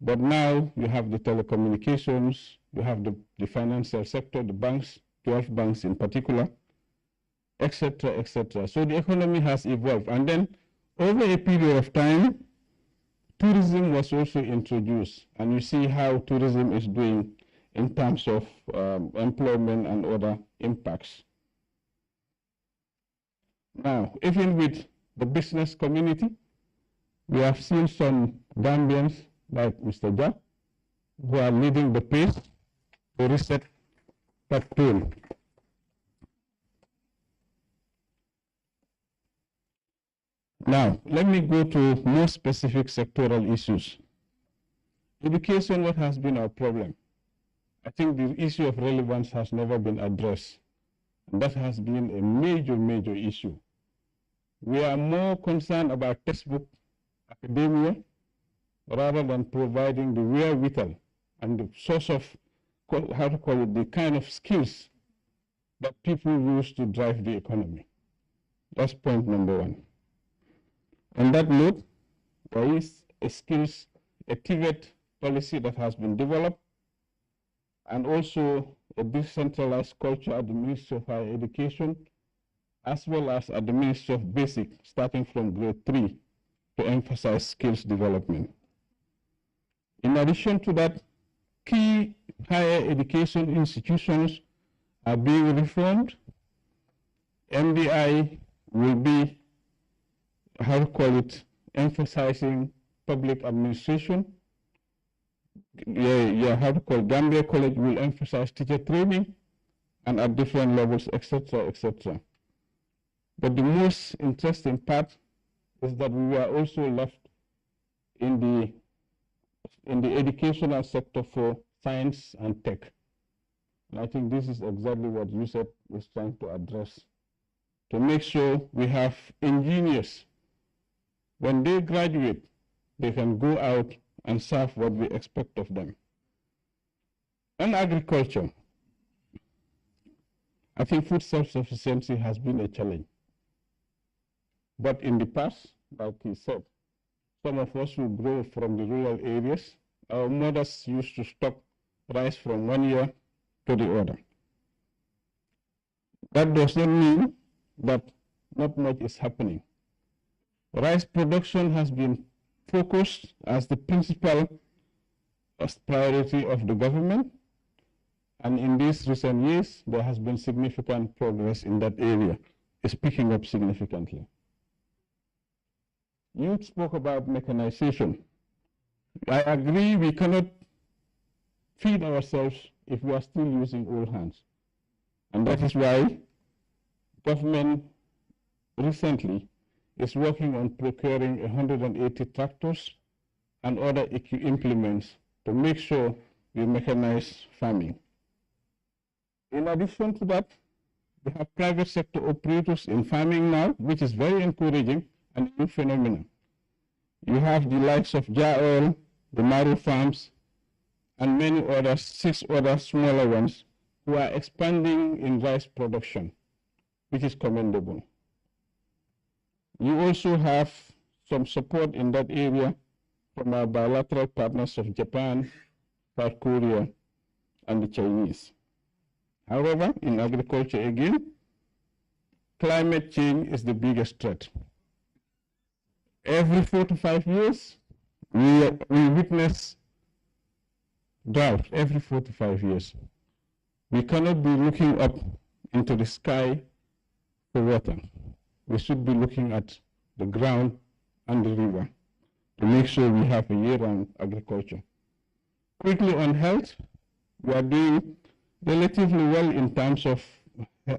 But now you have the telecommunications, you have the financial sector, the banks, 12 banks in particular, etc., etc. So the economy has evolved. And then over a period of time, tourism was also introduced. And you see how tourism is doing in terms of employment and other impacts. Now, even with the business community, we have seen some Gambians like Mr. Jah, who are leading the pace to reset that tune. Now, let me go to more specific sectoral issues. Education, what has been our problem? I think the issue of relevance has never been addressed. And that has been a major, major issue. We are more concerned about textbook academia rather than providing the wherewithal and the source of, how to call it, the kind of skills that people use to drive the economy. That's point number one. On that note, there is a skills, a TVET policy that has been developed, and also a decentralized culture at the Ministry of Higher Education, as well as at the Ministry of Basic, starting from grade 3, to emphasize skills development. In addition to that, key higher education institutions are being reformed. MDI will be, how to call it, emphasizing public administration. How to call it, Gambia College will emphasize teacher training and at different levels, etc., etc. But the most interesting part is that we are also left in the educational sector for science and tech. And I think this is exactly what USEP is trying to address, to make sure we have engineers. When they graduate, they can go out and serve what we expect of them. And agriculture, I think food self-sufficiency has been a challenge. But in the past, like he said, some of us who grow from the rural areas, our mothers used to stock rice from one year to the other. That does not mean that not much is happening. Rice production has been focused as the principal priority of the government, and in these recent years, there has been significant progress in that area. It's picking up significantly. You spoke about mechanization. I agree we cannot feed ourselves if we are still using old hands. And that is why government recently is working on procuring 180 tractors and other implements to make sure we mechanize farming. In addition to that, we have private sector operators in farming now, which is very encouraging and a new phenomenon. You have the likes of Jah Oil, the Maru Farms, and many others, 6 other smaller ones, who are expanding in rice production, which is commendable. You also have some support in that area from our bilateral partners of Japan, South Korea, and the Chinese. However, in agriculture again, climate change is the biggest threat. Every 4 to 5 years, we witness drought every 4 to 5 years. We cannot be looking up into the sky for water. We should be looking at the ground and the river to make sure we have a year-round agriculture. Quickly on health, we are doing relatively well in terms of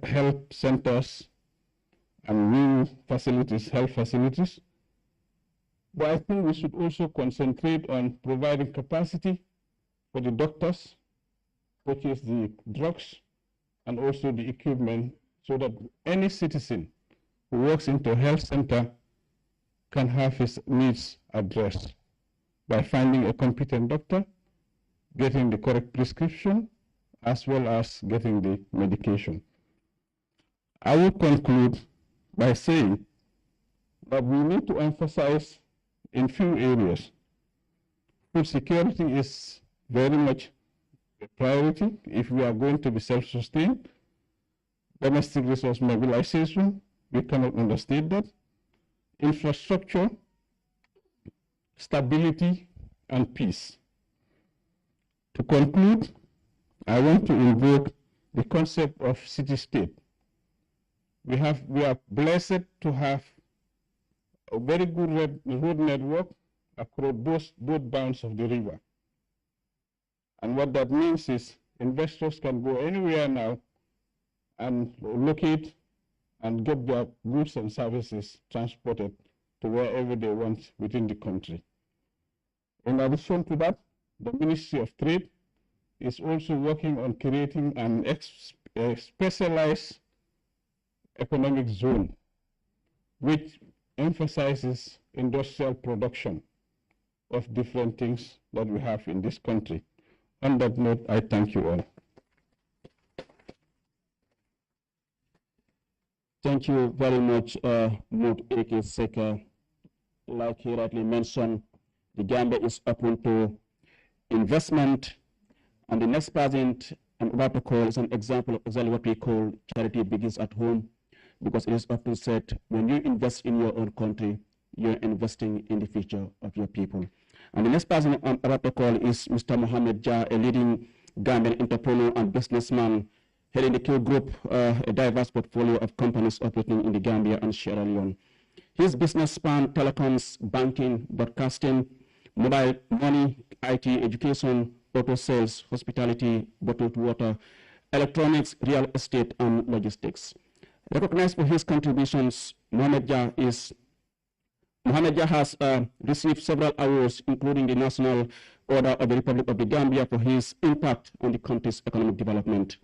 health centers and new facilities, health facilities. But I think we should also concentrate on providing capacity for the doctors, purchase the drugs, and also the equipment, so that any citizen who walks into a health center can have his needs addressed by finding a competent doctor, getting the correct prescription, as well as getting the medication. I will conclude by saying that we need to emphasize in few areas. food security is very much a priority if we are going to be self-sustained. Domestic resource mobilization, we cannot understate that. Infrastructure, stability, and peace. To conclude, I want to invoke the concept of city-state. We are blessed to have a very good road network across both banks of the river. And what that means is investors can go anywhere now and locate and get their goods and services transported to wherever they want within the country. In addition to that, the Ministry of Trade is also working on creating a specialized economic zone which emphasizes industrial production of different things that we have in this country. On that note, I thank you all. Thank you very much, Mut Eke Seka. Like he rightly mentioned, the Gambia is open to investment, and the next president I'm about to call is an example of exactly what we call charity begins at home, because it is often said, when you invest in your own country, you're investing in the future of your people. And the next person I'm about to call is Mr. Muhammed Jah, a leading Gambian entrepreneur and businessman, heading the Q Group, a diverse portfolio of companies operating in the Gambia and Sierra Leone. His business span telecoms, banking, broadcasting, mobile money, IT, education, auto sales, hospitality, bottled water, electronics, real estate, and logistics. Recognized for his contributions, Muhammed Jah has received several awards, including the National Order of the Republic of the Gambia for his impact on the country's economic development.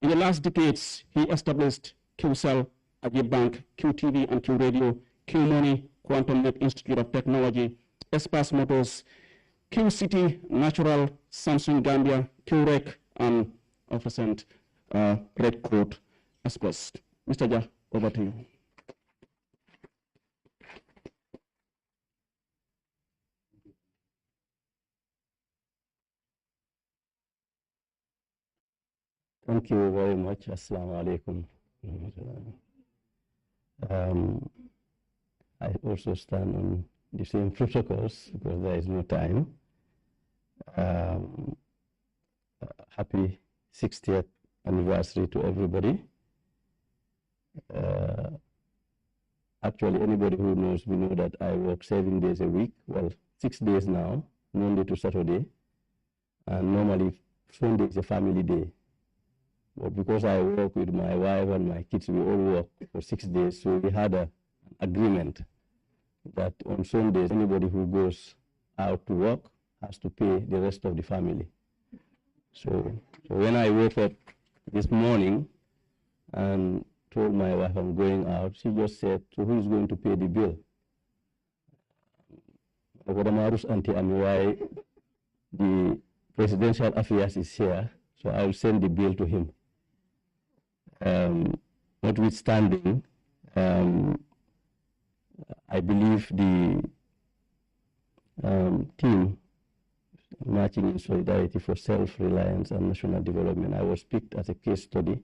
In the last decades, he established QCell, Agib Bank, QTV and Q Radio, Q Money, Quantum Net Institute of Technology, Espas Motors, Q City, Natural, Samsung Gambia, QREC, and Officent Red Coat Espas. Mr. Jah, over to you. Thank you very much. Assalamu alaikum. I also stand on the same protocols because there is no time. Happy 60th anniversary to everybody. Actually, anybody who knows me know that I work 7 days a week. Well, 6 days now, Monday to Saturday. And normally Sunday is a family day. But because I work with my wife and my kids, we all work for 6 days. So we had an agreement that on Sundays, anybody who goes out to work has to pay the rest of the family. So when I woke up this morning and told my wife I'm going out, she just said, so who's going to pay the bill? The presidential affairs is here, so I'll send the bill to him. Notwithstanding, I believe the team marching in solidarity for self-reliance and national development, I was picked as a case study.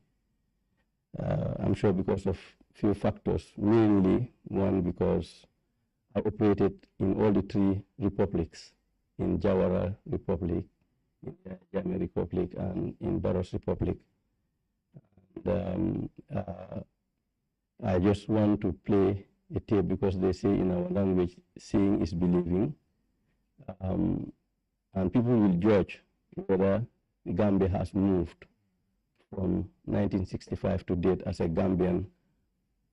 I'm sure because of few factors, mainly one because I operated in all the 3 republics, in Jawara Republic, in Yame Republic, and in Barros Republic. And, I just want to play a tape because they say in our language, seeing is believing. And people will judge whether the Gambia has moved from 1965 to date as a Gambian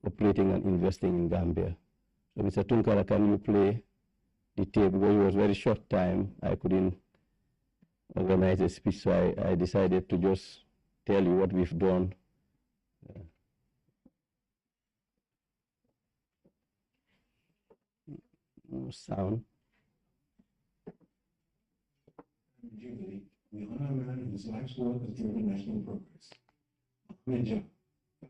operating and investing in Gambia. So Mr. Tunkara, can you play the tape? Because it was a very short time, I couldn't organize a speech, so I decided to just tell you what we've done. No sound. Jubilee, we honor a man whose life's work has driven national progress. Muhammed Jah,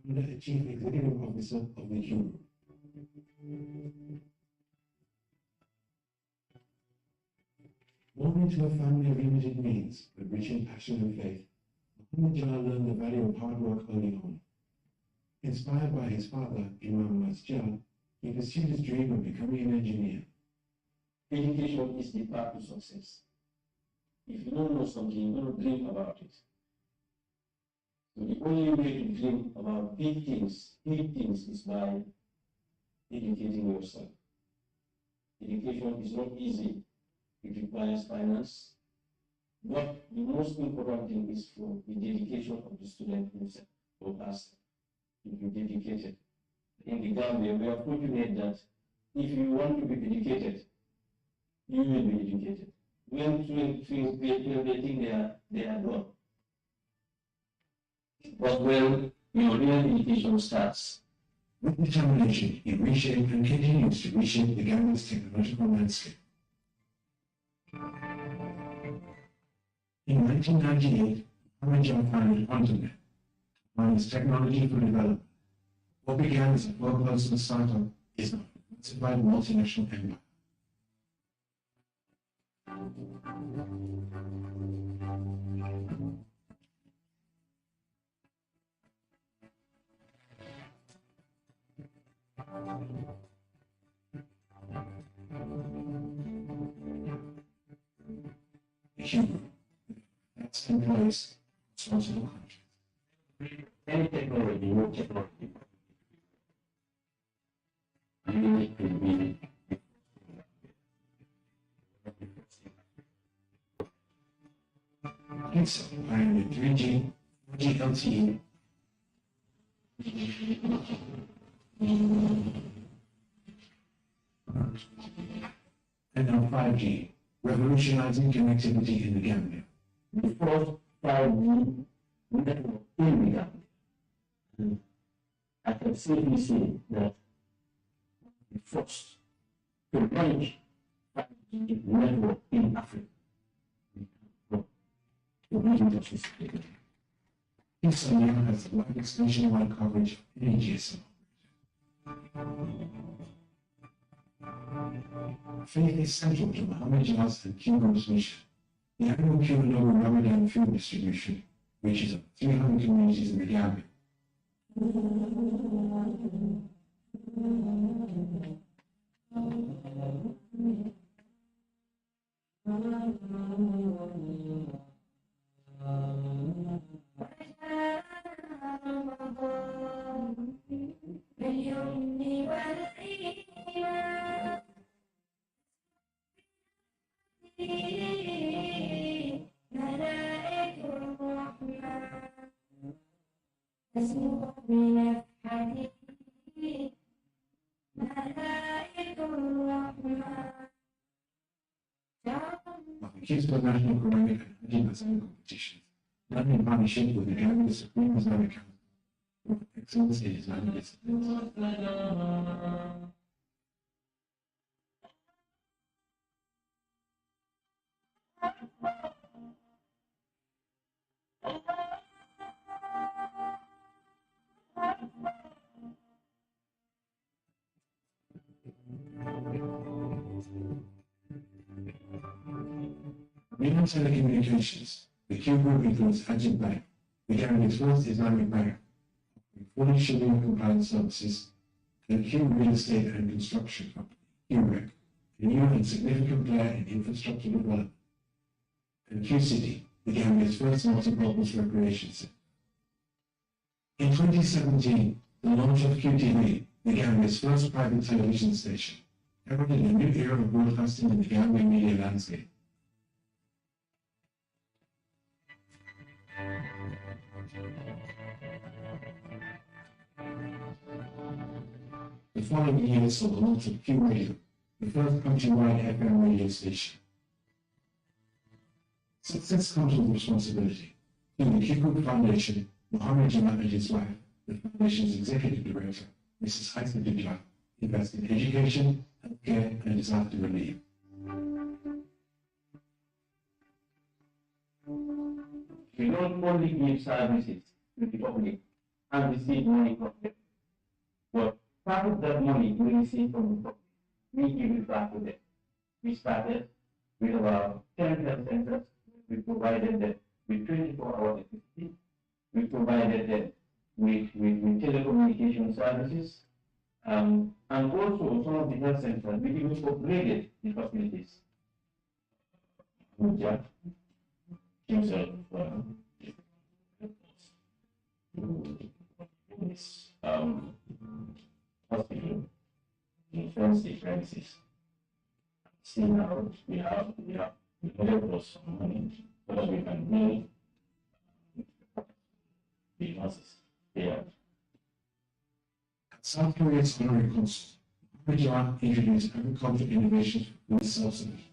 founder and Chief Executive Officer of the Q Group. Born into a family of limited means, but rich in passion and faith, Muhammed Jah learned the value of hard work early on. Inspired by his father, Muhammed Jah, he pursued his dream of becoming an engineer. Education is the path to success. If you don't know something, you don't dream about it. So the only way to dream about big things is by educating yourself. Education is not easy. It requires finance. But the most important thing is for the dedication of the student himself or herself to be dedicated. In the Gambia, we are fortunate that if you want to be educated, you will be educated. When things they think they are done. But when your real education starts, With determination, he reshaped and continues to reshape the Gambia's technological landscape. In 1998, Muhammed Jah founded Quantum, his technology for development. What began as a four-person startup is now a diversified multinational empire. Human, that's employees, responsible countries. any technology, new technology, you need to be So, I'm 3G, 4G LTE, and now 5G, revolutionizing connectivity in the Gambia. the first 5G network in the Gambia. And I can safely say that the first to launch 5G network in Africa. Islamic has the largest nationwide coverage of any GSM. Faith is central to Muhammed Jah's and Kingdom's mission. The annual Q&O Ramadan food distribution reaches over 300 communities in the Gambia. Kingston National Quranic and Hajj Islamic competitions, done in partnership with the Gambia Supreme Islamic Council for excellence in Islamic disciplines. Beyond telecommunications, the Q Group includes Hajj Bank, the Gambia's first Islamic bank, offering fully Sharia compliant services, and Q Real Estate and Construction Company, QREC, a new and significant player in infrastructure development, and Q City, the Gambia's first multi-purpose recreation center. In 2017, the launch of QTV, the Gambia's first private television station, heralded a new era of broadcasting in the Gambia media landscape. The following years saw the launch of Q Radio, the first countrywide FM radio station. Success comes with responsibility. Through the Q Group Foundation, Muhammed Jah and his wife, the foundation's executive director, Mrs. Islamic Jah, invest in education, healthcare, and disaster relief. We don't only give services to the public and receive money from them, but part of that money we receive from the public, we give it back to them. We started We have our 10 health centers. We provided them with 24-hour electricity. We provided them with telecommunication services. And also some of the health centers, we even upgraded the facilities. Muhammed Jah himself this hospital in fancy premises. See now we have levels of money so that we can build the nurses here. At South Korea's Honorary Consul, Muhammed Jah introduced agriculture innovations for food self-sufficiency.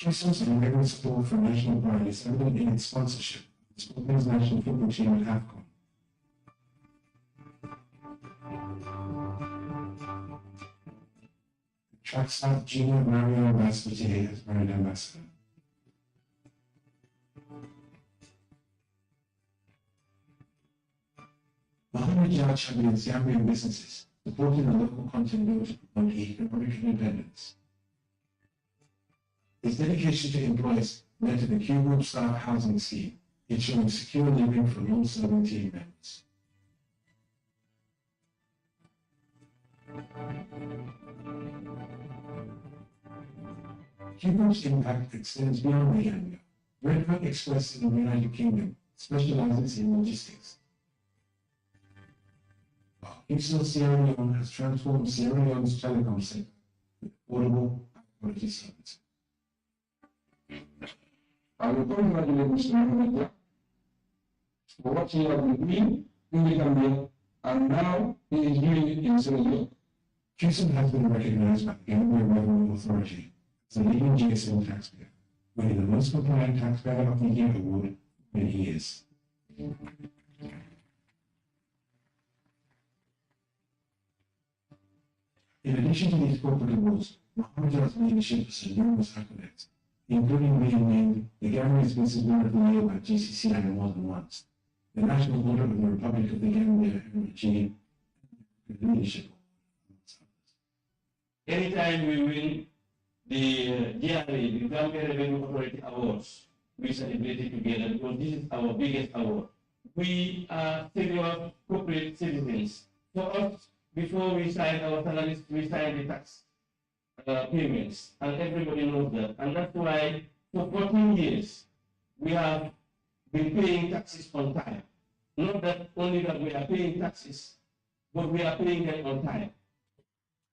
Christmas and regular support for national pride is evident in its sponsorship of the Scotland's national football team at AFCON. The track staff junior Mario Ambassador as brand ambassador. Muhammed Jah champions Gambian businesses, supporting the local content built to promote economic independence. His dedication to employees led to the Q Group staff housing scheme, ensuring secure living for non-serving team members. Q Group's impact extends beyond the Gambia. Redford Express in the United Kingdom specializes in logistics. Eastern Sierra Leone has transformed Sierra Leone's telecom sector with affordable, high-quality services. I will congratulate Mr. Muhammed Jah for what he has been doing in the Gambia, and now he is doing it in Sierra Leone. QSIM has been recognized by the Gambia Revenue Authority as a leading GSM taxpayer, winning the Most Compliant Taxpayer of the Year award for many years. In addition to these corporate awards, Muhammed Jah's leadership has numerous accolades, including being named the Gambia's Businessman of the Year by GCCI more than once, the National Order of the Republic of the Gambia and regime, leadership. Anytime we win the GRA, the Gambia Revenue Authority Awards, we celebrate it together because this is our biggest award. We are serious corporate citizens. For us, before we sign our salaries, we sign the tax payments, and everybody knows that. And that's why for 14 years, we have been paying taxes on time. Not that only that we are paying taxes, but we are paying them on time.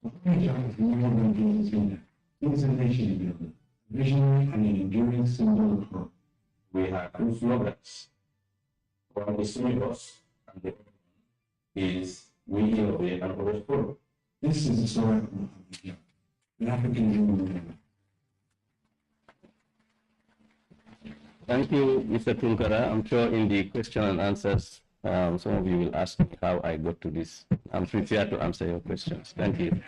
Muhammed Jah is more than a business leader. He is a nation builder, a visionary and an enduring symbol of hope. We have two slogans. One is Universe, and the other is We Innovate and Others Follow. This is the story of Muhammed Jah, an African dream leader. Thank you, Mr. Tunkara. I'm sure in the question and answers, some of you will ask me how I got to this. I'm prepared to answer your questions. Thank you.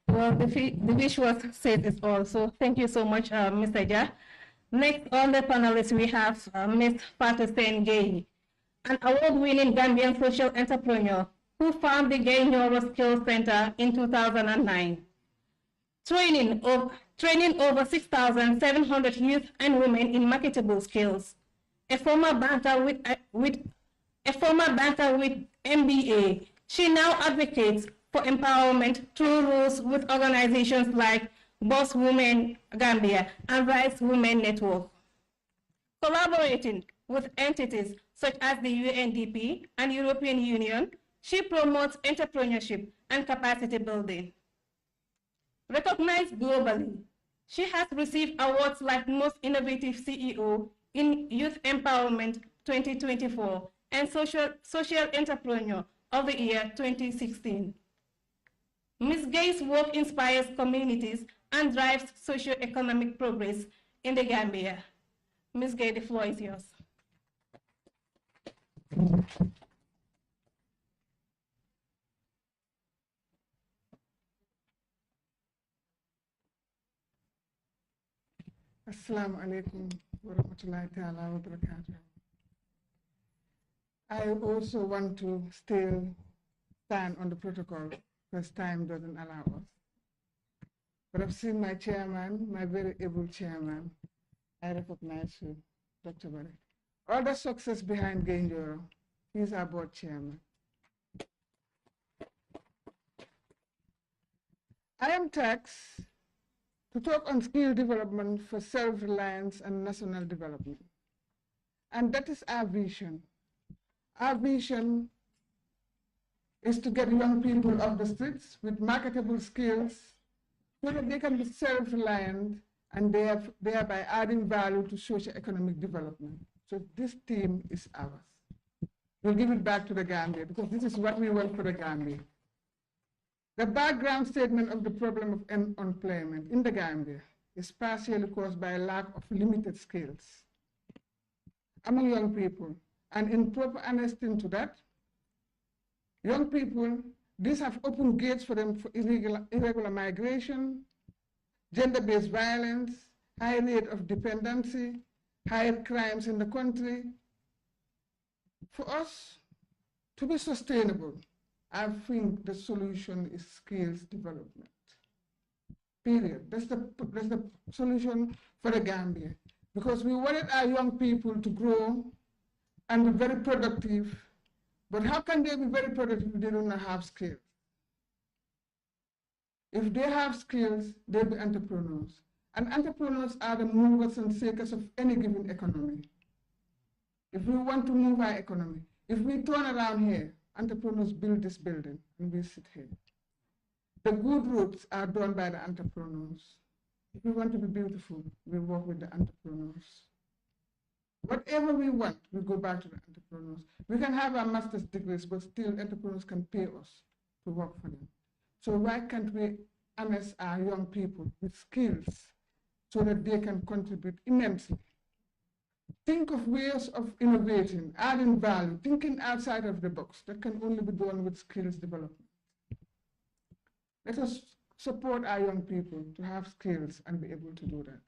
Well, the visual said it all. So thank you so much, Mr. Jah. Next on the panelists, we have Ms. Fatou Sen Gay, an award-winning Gambian social entrepreneur who founded the Gay Neuro Skills Center in 2009. Training over 6,700 youth and women in marketable skills. A former banker with MBA, she now advocates for empowerment through roles with organizations like Boss Women Gambia and Rights Women Network. Collaborating with entities such as the UNDP and European Union, she promotes entrepreneurship and capacity building. Recognized globally, she has received awards like Most Innovative CEO in Youth Empowerment 2024 and Social Entrepreneur of the Year 2016. Ms. Gay's work inspires communities and drives socio-economic progress in the Gambia. Ms. Gay, the floor is yours. Assalamu alaikum wa rahmatullahi ta'ala wa barakatuh. I also want to still stand on the protocol because time doesn't allow us. But I've seen my chairman, my very able chairman. I recognize you, Dr. Barry. All the success behind Genjoro, he's our board chairman. I am taxed to talk on skill development for self-reliance and national development. And that is our vision. Our vision is to get young people off the streets with marketable skills so that they can be self-reliant and thereby adding value to socio-economic development. So this team is ours. We'll give it back to the Gambia because this is what we want for the Gambia. The background statement of the problem of unemployment in the Gambia is partially caused by a lack of limited skills among young people. And in proper understanding to that, young people, these have opened gates for them for irregular migration, gender-based violence, high rate of dependency, higher crimes in the country. For us to be sustainable, I think the solution is skills development. Period. That's the solution for the Gambia. Because we wanted our young people to grow and be very productive. But how can they be very productive if they do not have skills? If they have skills, they'll be entrepreneurs. And entrepreneurs are the movers and shakers of any given economy. If we want to move our economy, if we turn around here, entrepreneurs build this building and we sit here. The good roads are done by the entrepreneurs. If we want to be beautiful, we work with the entrepreneurs. Whatever we want, we go back to the entrepreneurs. We can have our master's degrees, but still entrepreneurs can pay us to work for them. So why can't we amass our young people with skills so that they can contribute immensely? Think of ways of innovating, adding value, thinking outside of the box. That can only be done with skills development. Let us support our young people to have skills and be able to do that.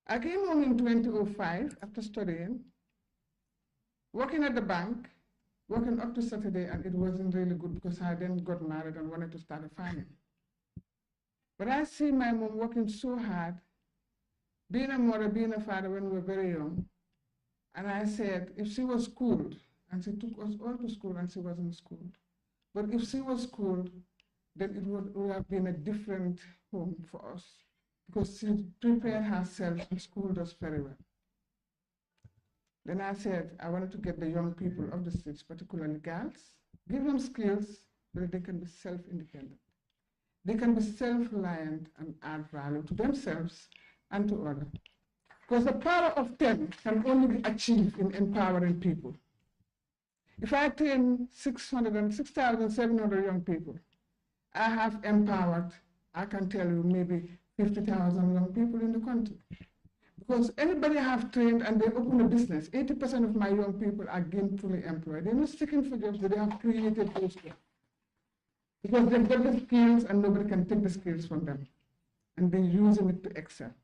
I came home in 2005 after studying, working at the bank, working up to Saturday, and it wasn't really good because I then got married and wanted to start a family. But I see my mom working so hard, being a mother, being a father when we were very young. And I said, if she was schooled, and she took us all to school and she wasn't schooled, but if she was schooled, then it would have been a different home for us because she prepared herself and schooled us very well. Then I said, I wanted to get the young people of the streets, particularly girls, give them skills so that they can be self-independent. They can be self-reliant and add value to themselves and to others. Because the power of 10 can only be achieved in empowering people. If I train 6,700 young people, I have empowered, I can tell you, maybe 50,000 young people in the country. Because anybody I have trained and they open a business, 80% of my young people are gainfully employed. They're not seeking for jobs, they have created those jobs. Because they've got the skills and nobody can take the skills from them. And they're using it to excel.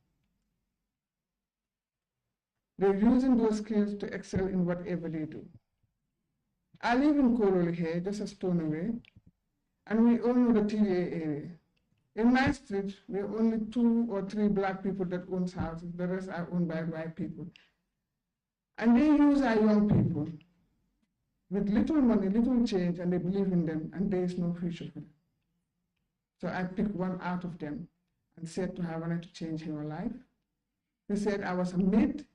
They're using those skills to excel in whatever they do. I live in Koroli here, just a stone away, and we all know the TDA area. In my street, there are only 2 or 3 black people that own houses, the rest are owned by white people. And they use our young people with little money, little change, and they believe in them, and there is no future for them. So I picked one out of them and said to her, I wanted to change her life. He said I was a maid,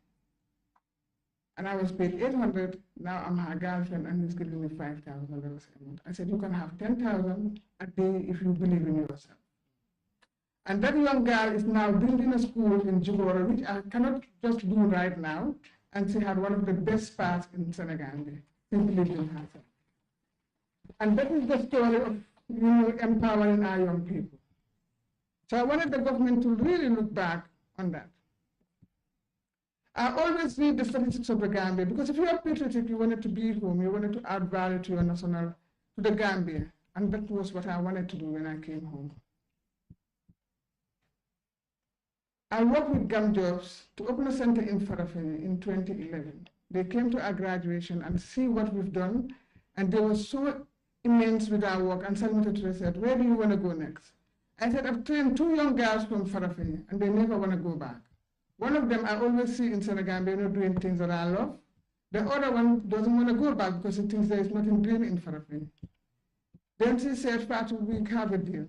and I was paid $800. Now I'm her girlfriend, and he's giving me $5,000 a month. I said, you can have $10,000 a day if you believe in yourself. And that young girl is now building a school in Jugora, which I cannot just do right now. And she had one of the best parts in Senegal. She believed in herself. And that is the story of empowering our young people. So I wanted the government to really look back on that. I always read the statistics of the Gambia, because if you are patriotic, you wanted to be home, you wanted to add value to your national, to the Gambia. And that was what I wanted to do when I came home. I worked with Gamjobs to open a center in Farafenni in 2011. They came to our graduation and see what we've done, and they were so immense with our work. And Salmata Toure said, "Where do you want to go next?" I said, "I've trained 2 young girls from Farafenni, and they never want to go back. One of them I always see in Senegal, doing things that I love. The other one doesn't want to go back because he thinks there is nothing doing in Farafenni." Then she said, "Fatu, we have a deal.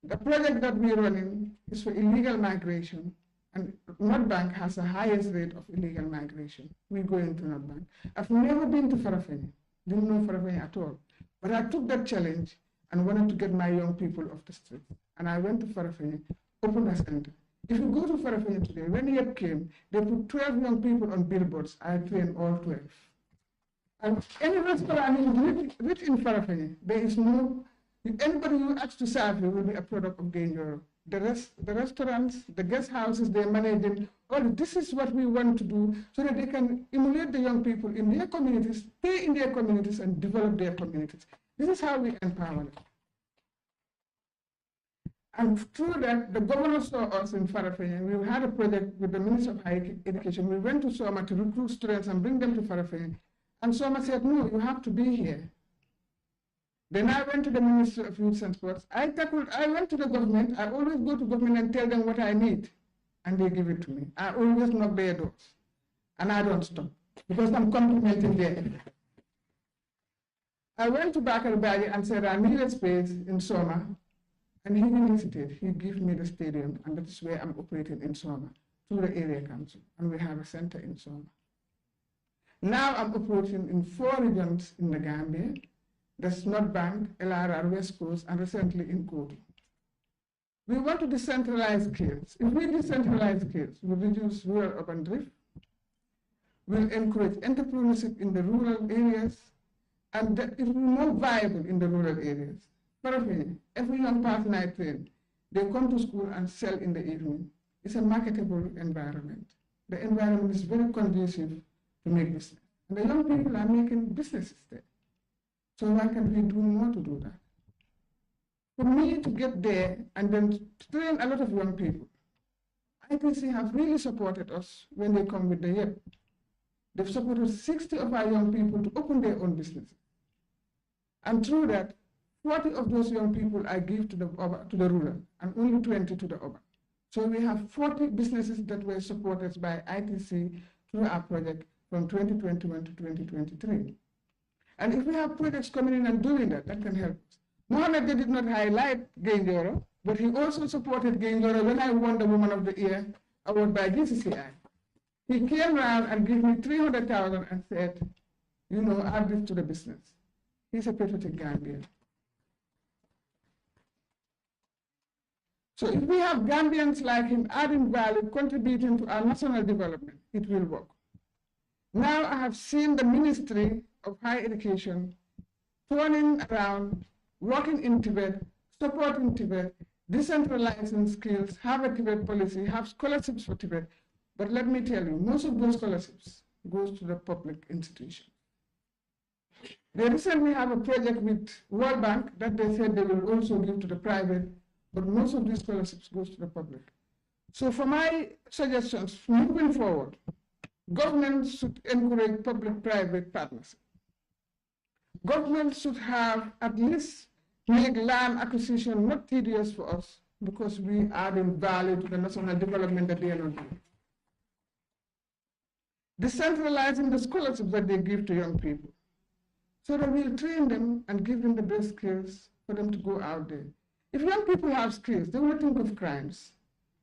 The project that we're running is for illegal migration, and North Bank has the highest rate of illegal migration. We go into North Bank." I've never been to Farafenni, didn't know Farafenni at all. But I took that challenge and wanted to get my young people off the street. And I went to Farafenni, opened a center. If you go to Farafenni today, when YEP came, they put 12 young people on billboards. I trained all 12. And any restaurant rich in Farafenni, there is no, anybody you ask to serve you will be a product of Gainjoro. The restaurants, the guest houses, they're managing, all this is what we want to do so that they can emulate the young people in their communities, stay in their communities, and develop their communities. This is how we empower them. And through that, the governor saw us in Farafenni. We had a project with the Minister of Higher Education. We went to Soma to recruit students and bring them to Farafenni. And Soma said, "No, you have to be here." Then I went to the Minister of Youth and Sports. I went to the government. I always go to government and tell them what I need, and they give it to me. I always knock their doors, and I don't stop, because I'm complimenting them. I went to Bakar Badi and said, "I need a space in Soma," and he didn't hesitate. He gave me the stadium, and that is where I'm operating in Soma, through the area council, and we have a center in Soma. Now I'm operating in 4 regions in the Gambia. That's North Bank, LRR, West Coast, and recently in Kotu. We want to decentralize skills. If we decentralize skills, we'll reduce rural-urban drift, we'll encourage entrepreneurship in the rural areas, and it will be more viable in the rural areas. Every young person I train, they come to school and sell in the evening. It's a marketable environment. The environment is very conducive to make business. And the young people are making businesses there. So why can't we do more to do that? For me to get there and then to train a lot of young people, ITC have really supported us when they come with the YEP. They've supported 60 of our young people to open their own businesses. And through that, 40 of those young people I give to the rural, and only 20 to the urban. So we have 40 businesses that were supported by ITC through our project from 2021 to 2023. And if we have projects coming in and doing that, that can help us. Muhammed Jah did not highlight Gainjoro, but he also supported Gainjoro when I won the Woman of the Year award by GCCI. He came around and gave me 300,000 and said, add this to the business. He's a patriotic Gambian. So if we have Gambians like him adding value, contributing to our national development, it will work. Now I have seen the Ministry of Higher Education turning around, working in Tibet, supporting Tibet, decentralizing skills, have a Tibet policy, have scholarships for Tibet. But let me tell you, most of those scholarships goes to the public institution. They recently have a project with World Bank that they said they will also give to the private, but most of these scholarships goes to the public. So for my suggestions, moving forward, government should encourage public-private partnership. Government should have at least make land acquisition not tedious for us because we add in value to the national development that they are not doing. Decentralizing the scholarships that they give to young people so that we'll train them and give them the best skills for them to go out there. If young people have skills, they will think of crimes.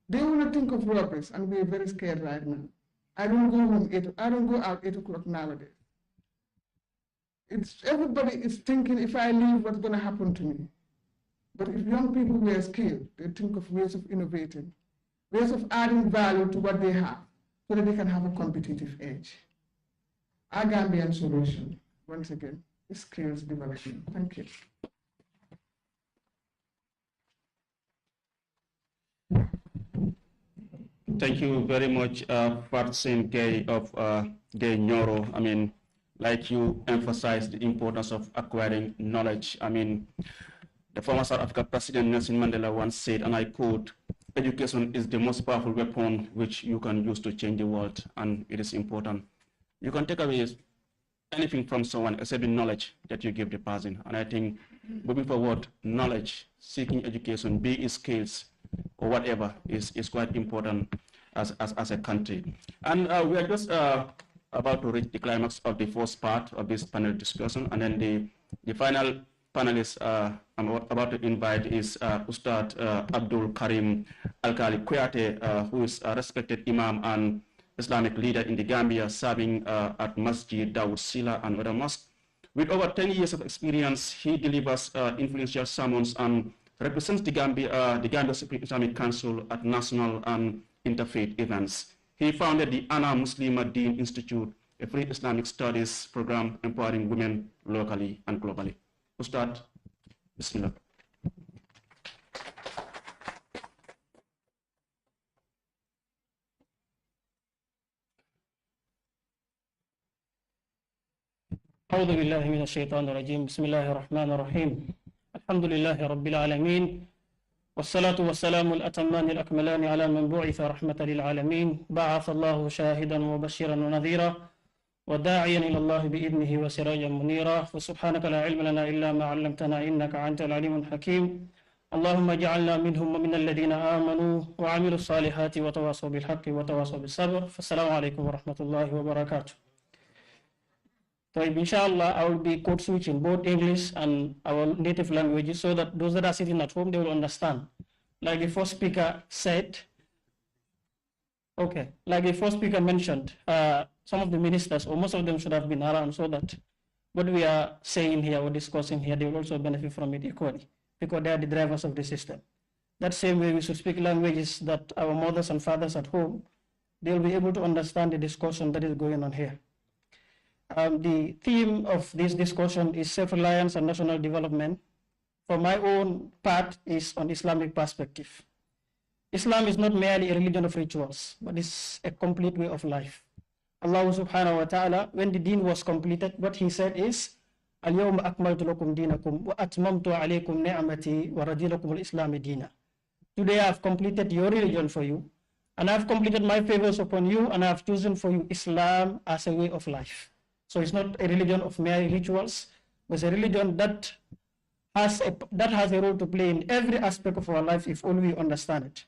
They will think of robberies, and we're very scared right now. I don't go out 8 o'clock nowadays. Everybody is thinking, if I leave, what's going to happen to me? But if young people were skilled, they think of ways of innovating, ways of adding value to what they have, so that they can have a competitive edge. Our Gambian solution, once again, is skills development. Thank you. Thank you very much, Fatsim Gay of Gay Nyoro. I mean, like you emphasized the importance of acquiring knowledge. I mean, the former South African President Nelson Mandela once said, and I quote, "Education is the most powerful weapon which you can use to change the world," and it is important. You can take away anything from someone except the knowledge that you give the person. And I think moving forward, knowledge, seeking education, be it skills or whatever, is quite important as a country. And we are just about to reach the climax of the first part of this panel discussion, and then the final panelist I'm about to invite is Ustad Abdul Karim Al-Kali Kuyate, who is a respected Imam and Islamic leader in the Gambia, serving at Masjid Dawud Sila and other mosques. With over 10 years of experience, he delivers influential sermons and represents the Gambia Supreme Islamic Council at national and interfaith events. He founded the Ana Muslima Deen Institute, a free Islamic studies program empowering women locally and globally. Ustad, Bismillah. أعوذ بالله من الشيطان الرجيم بسم الله الرحمن الرحيم الحمد لله رب العالمين والصلاة والسلام الأتمان الأكملان على من بعث رحمة للعالمين بعث الله شاهدا ومبشرا ونذيرا وداعيا إلى الله بإذنه وسراجا منيرا فسبحانك لا علم لنا إلا ما علمتنا إنك أنت العليم الحكيم اللهم اجعلنا منهم ومن الذين آمنوا وعملوا الصالحات وتواصوا بالحق وتواصوا بالصبر فالسلام عليكم ورحمة الله وبركاته. So inshallah, I will be code switching both English and our native languages so that those that are sitting at home, they will understand. Like the first speaker said, okay, like the first speaker mentioned, some of the ministers, or most of them should have been around so that what we are saying here or discussing here, they will also benefit from it equally because they are the drivers of the system. That same way we should speak languages that our mothers and fathers at home, they will be able to understand the discussion that is going on here. The theme of this discussion is self-reliance and national development. For my own part is on Islamic perspective. Islam is not merely a religion of rituals, but it's a complete way of life. Allah subhanahu wa ta'ala, when the deen was completed, what he said is, Al-yawma akmaltu lakum dinakum wa atmamtu alaykum ni'amati wa radilakum al-islami dina. Today I have completed your religion for you, and I have completed my favors upon you, and I have chosen for you Islam as a way of life. So it's not a religion of mere rituals, but it's a religion that has a role to play in every aspect of our life if only we understand it.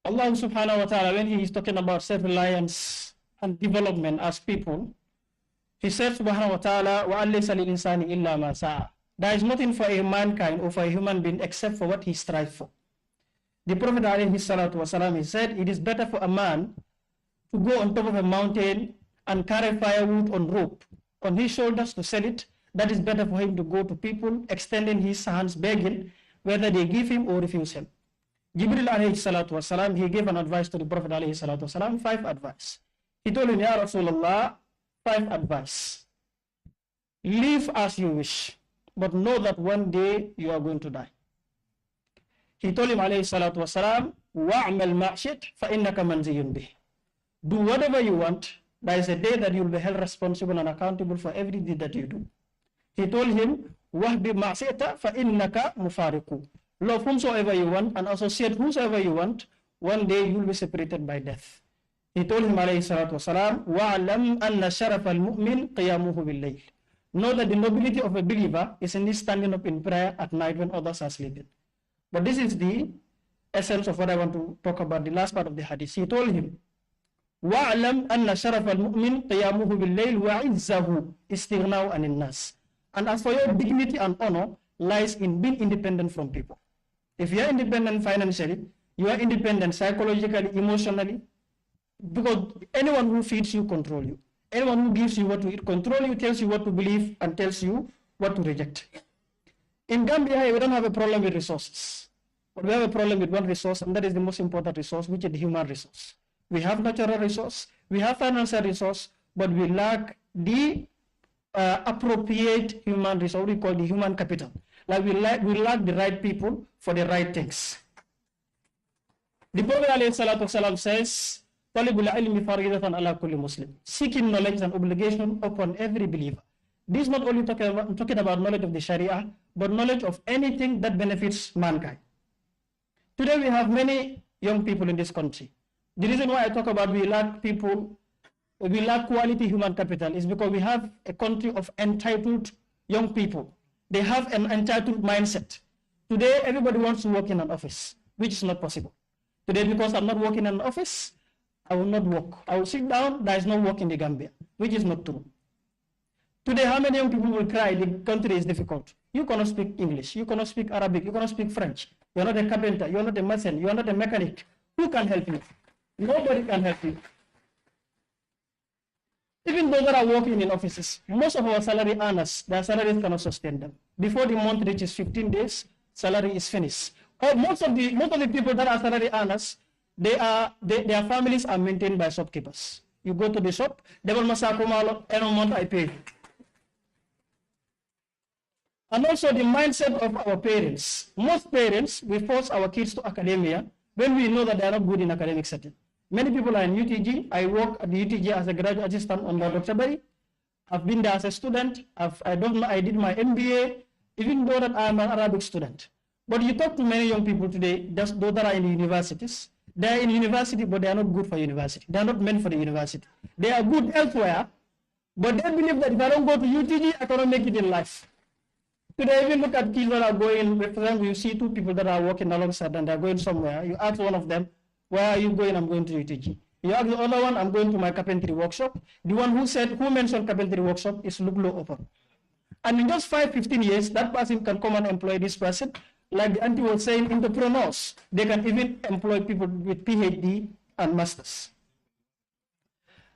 Allah subhanahu wa ta'ala, when he is talking about self-reliance and development as people, he says subhanahu wa ta'ala, وَأَلَّيْسَ لِلْإِنسَانِ إِلَّا مَا سَعَى. There is nothing for a mankind or for a human being except for what he strives for. The Prophet alayhi salatu wasalam, he said, it is better for a man to go on top of a mountain and carry firewood on rope on his shoulders to sell it. That is better for him to go to people extending his hands begging whether they give him or refuse him. Jibril alayhi salatu wasalam, he gave an advice to the Prophet alayhi salatu wasalam, 5 advice. He told him, Ya Rasulullah, 5 advice. Live as you wish, but know that one day you are going to die. He told him alayhi salatu wasalam, wa'amal ma'shit fa'innaka manziyun bih. Do whatever you want. There is a day that you will be held responsible and accountable for every deed that you do. He told him, wahbi ma'siyata fa'innaka mufariqu. Love whomsoever you want and associate whosoever you want. One day you will be separated by death. He told him, alayhi salatu wasalam, wa'alam anna sharaf al-mu'min qiyamuhu bil-layl. Know that the nobility of a believer is in his standing up in prayer at night when others are sleeping. But this is the essence of what I want to talk about, the last part of the hadith. He told him, وَاعْلَمْ أَنَّ شَرَفَ الْمُؤْمِنِ قِيَامُهُ بِاللَّيْلِ وَعِزَّهُ إِسْتِغْنَاءُ عَنِ النَّاسِ. And as for your dignity and honor lies in being independent from people. If you are independent financially, you are independent psychologically, emotionally, because anyone who feeds you control you. Anyone who gives you what to eat control you, tells you what to believe, and tells you what to reject. In Gambia, we don't have a problem with resources, but we have a problem with one resource, and that is the most important resource, which is the human resource. We have natural resource, we have financial resource, but we lack the appropriate human resource, we call the human capital. Like we lack the right people for the right things. The Prophet ﷺ says, "Talibul ilmi faridatan ala kulli Muslim." Seeking knowledge is an obligation upon every believer. This is not only talking about knowledge of the Sharia, but knowledge of anything that benefits mankind. Today we have many young people in this country. The reason why I talk about we lack quality human capital is because we have a country of entitled young people. They have an entitled mindset. Today everybody wants to work in an office, which is not possible. Today, because I'm not working in an office, I will not work. I will sit down, there is no work in the Gambia, which is not true. Today, how many young people will cry the country is difficult? You cannot speak English, you cannot speak Arabic, you cannot speak French. You're not a carpenter, you're not a mason, you're not a mechanic. Who can help you? Nobody can help you. Even those that are working in offices, most of our salary earners, their salaries cannot sustain them. Before the month reaches 15 days, salary is finished. Or most of the people that are salary earners, their families are maintained by shopkeepers. You go to the shop, they will masakumalo, every month I pay. And also the mindset of our parents. Most parents, we force our kids to academia when we know that they are not good in academic setting. Many people are in UTG. I work at the UTG as a graduate assistant under Dr. Barry. I've been there as a student. I did my MBA, even though that I'm an Arabic student. But you talk to many young people today, those that are in the universities. They are in university, but they are not good for university. They are not meant for the university. They are good elsewhere, but they believe that if I don't go to UTG, I cannot make it in life. Today, even look at kids that are going, for example, you see two people that are walking alongside and they're going somewhere. You ask one of them, where are you going? I'm going to UTG. You ask the other one, I'm going to my carpentry workshop. The one who mentioned carpentry workshop is Luglo Open. And in just 5-15 years, that person can come and employ this person. Like the auntie was saying, entrepreneurs, they can even employ people with PhD and masters.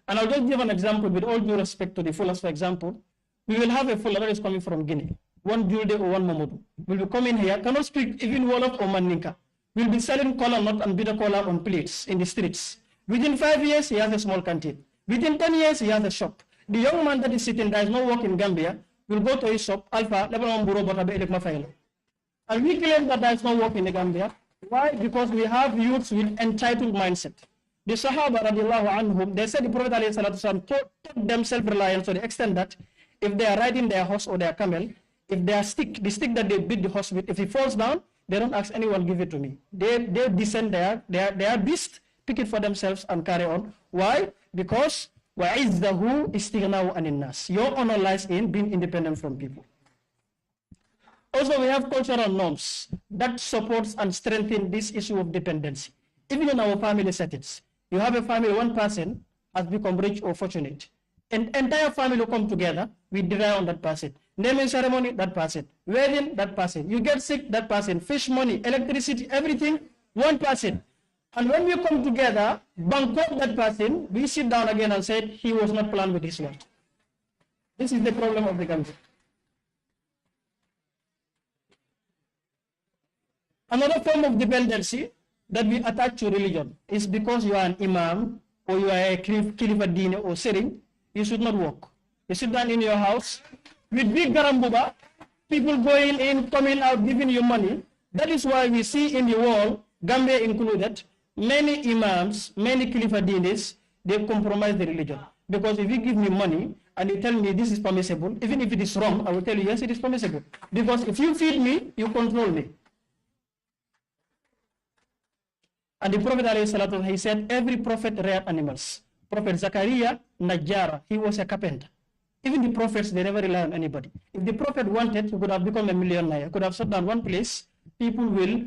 And I'll just give an example with all due respect to the fullers, for example. We will have a fuller that is coming from Guinea. One Julde or one Mamudu will be coming here, cannot speak even Wolof or Mandinka. Will be selling cola nut and bitter cola on plates in the streets. Within 5 years, he has a small canteen. Within 10 years, he has a shop. The young man that is sitting, there is no work in Gambia, will go to his shop, Alpha, Lebanon Buro, Botabe, Elekma Failo. And we claim that there is no work in the Gambia. Why? Because we have youths with entitled mindset. The Sahaba, radiallahu anhum, they said the Prophet ﷺ taught them self-reliance to the extent that if they are riding their horse or their camel, if their stick, the stick that they beat the horse with, if it falls down, they don't ask anyone, give it to me. They descend their beast, pick it for themselves and carry on. Why? Because وَعِزَّهُ إِسْتِغْنَاهُ عَنِ النَّاسِ. Your honor lies in being independent from people. Also, we have cultural norms that supports and strengthen this issue of dependency. Even in our family settings, you have a family, one person has become rich or fortunate. An entire family will come together, we rely on that person. Naming ceremony, that person. Wedding, that person. You get sick, that person. Fish money, electricity, everything, one person. And when we come together, bankrupt that person, we sit down again and say he was not planned with his wealth. This is the problem of the country. Another form of dependency that we attach to religion is because you are an imam or you are a Khalifa Deen or Sering, you should not work. You sit down in your house with big garambuba, people going in, coming out, giving you money. That is why we see in the world, Gambia included, many imams, many Khalifa Deenis, they compromise the religion. Because if you give me money and you tell me this is permissible, even if it is wrong, I will tell you, yes, it is permissible. Because if you feed me, you control me. And the Prophet ﷺ, he said, every prophet reared animals. Prophet Zachariah, Najjara, he was a carpenter. Even the prophets, they never rely on anybody. If the prophet wanted, he could have become a millionaire. He could have shut down one place, people will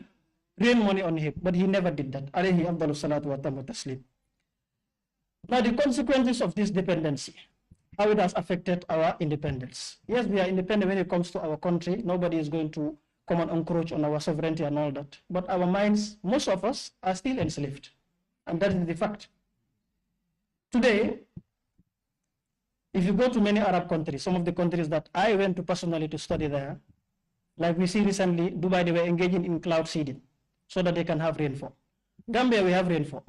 rain money on him. But he never did that. Alayhi afdalu salatu wa tamu taslim. Now the consequences of this dependency, how it has affected our independence. Yes, we are independent when it comes to our country. Nobody is going to come and encroach on our sovereignty and all that. But our minds, most of us, are still enslaved. And that is the fact. Today, if you go to many Arab countries, some of the countries that I went to personally to study there, like we see recently, Dubai, they were engaging in cloud seeding so that they can have rainfall. Gambia, we have rainfall.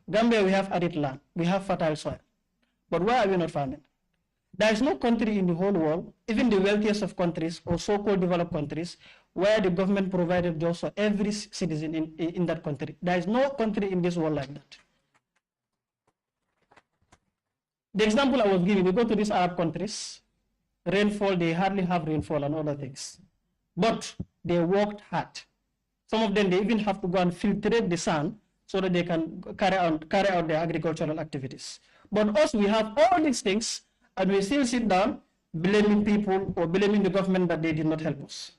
Gambia, we have arid land. We have fertile soil. But why are we not farming? There is no country in the whole world, even the wealthiest of countries or so-called developed countries, where the government provided jobs for every citizen in that country. There is no country in this world like that. The example I was giving, you go to these Arab countries, rainfall, they hardly have rainfall and other things. But they worked hard. Some of them, they even have to go and filtrate the sun so that they can carry out their agricultural activities. But us, we have all these things, and we still sit down blaming people or blaming the government that they did not help us.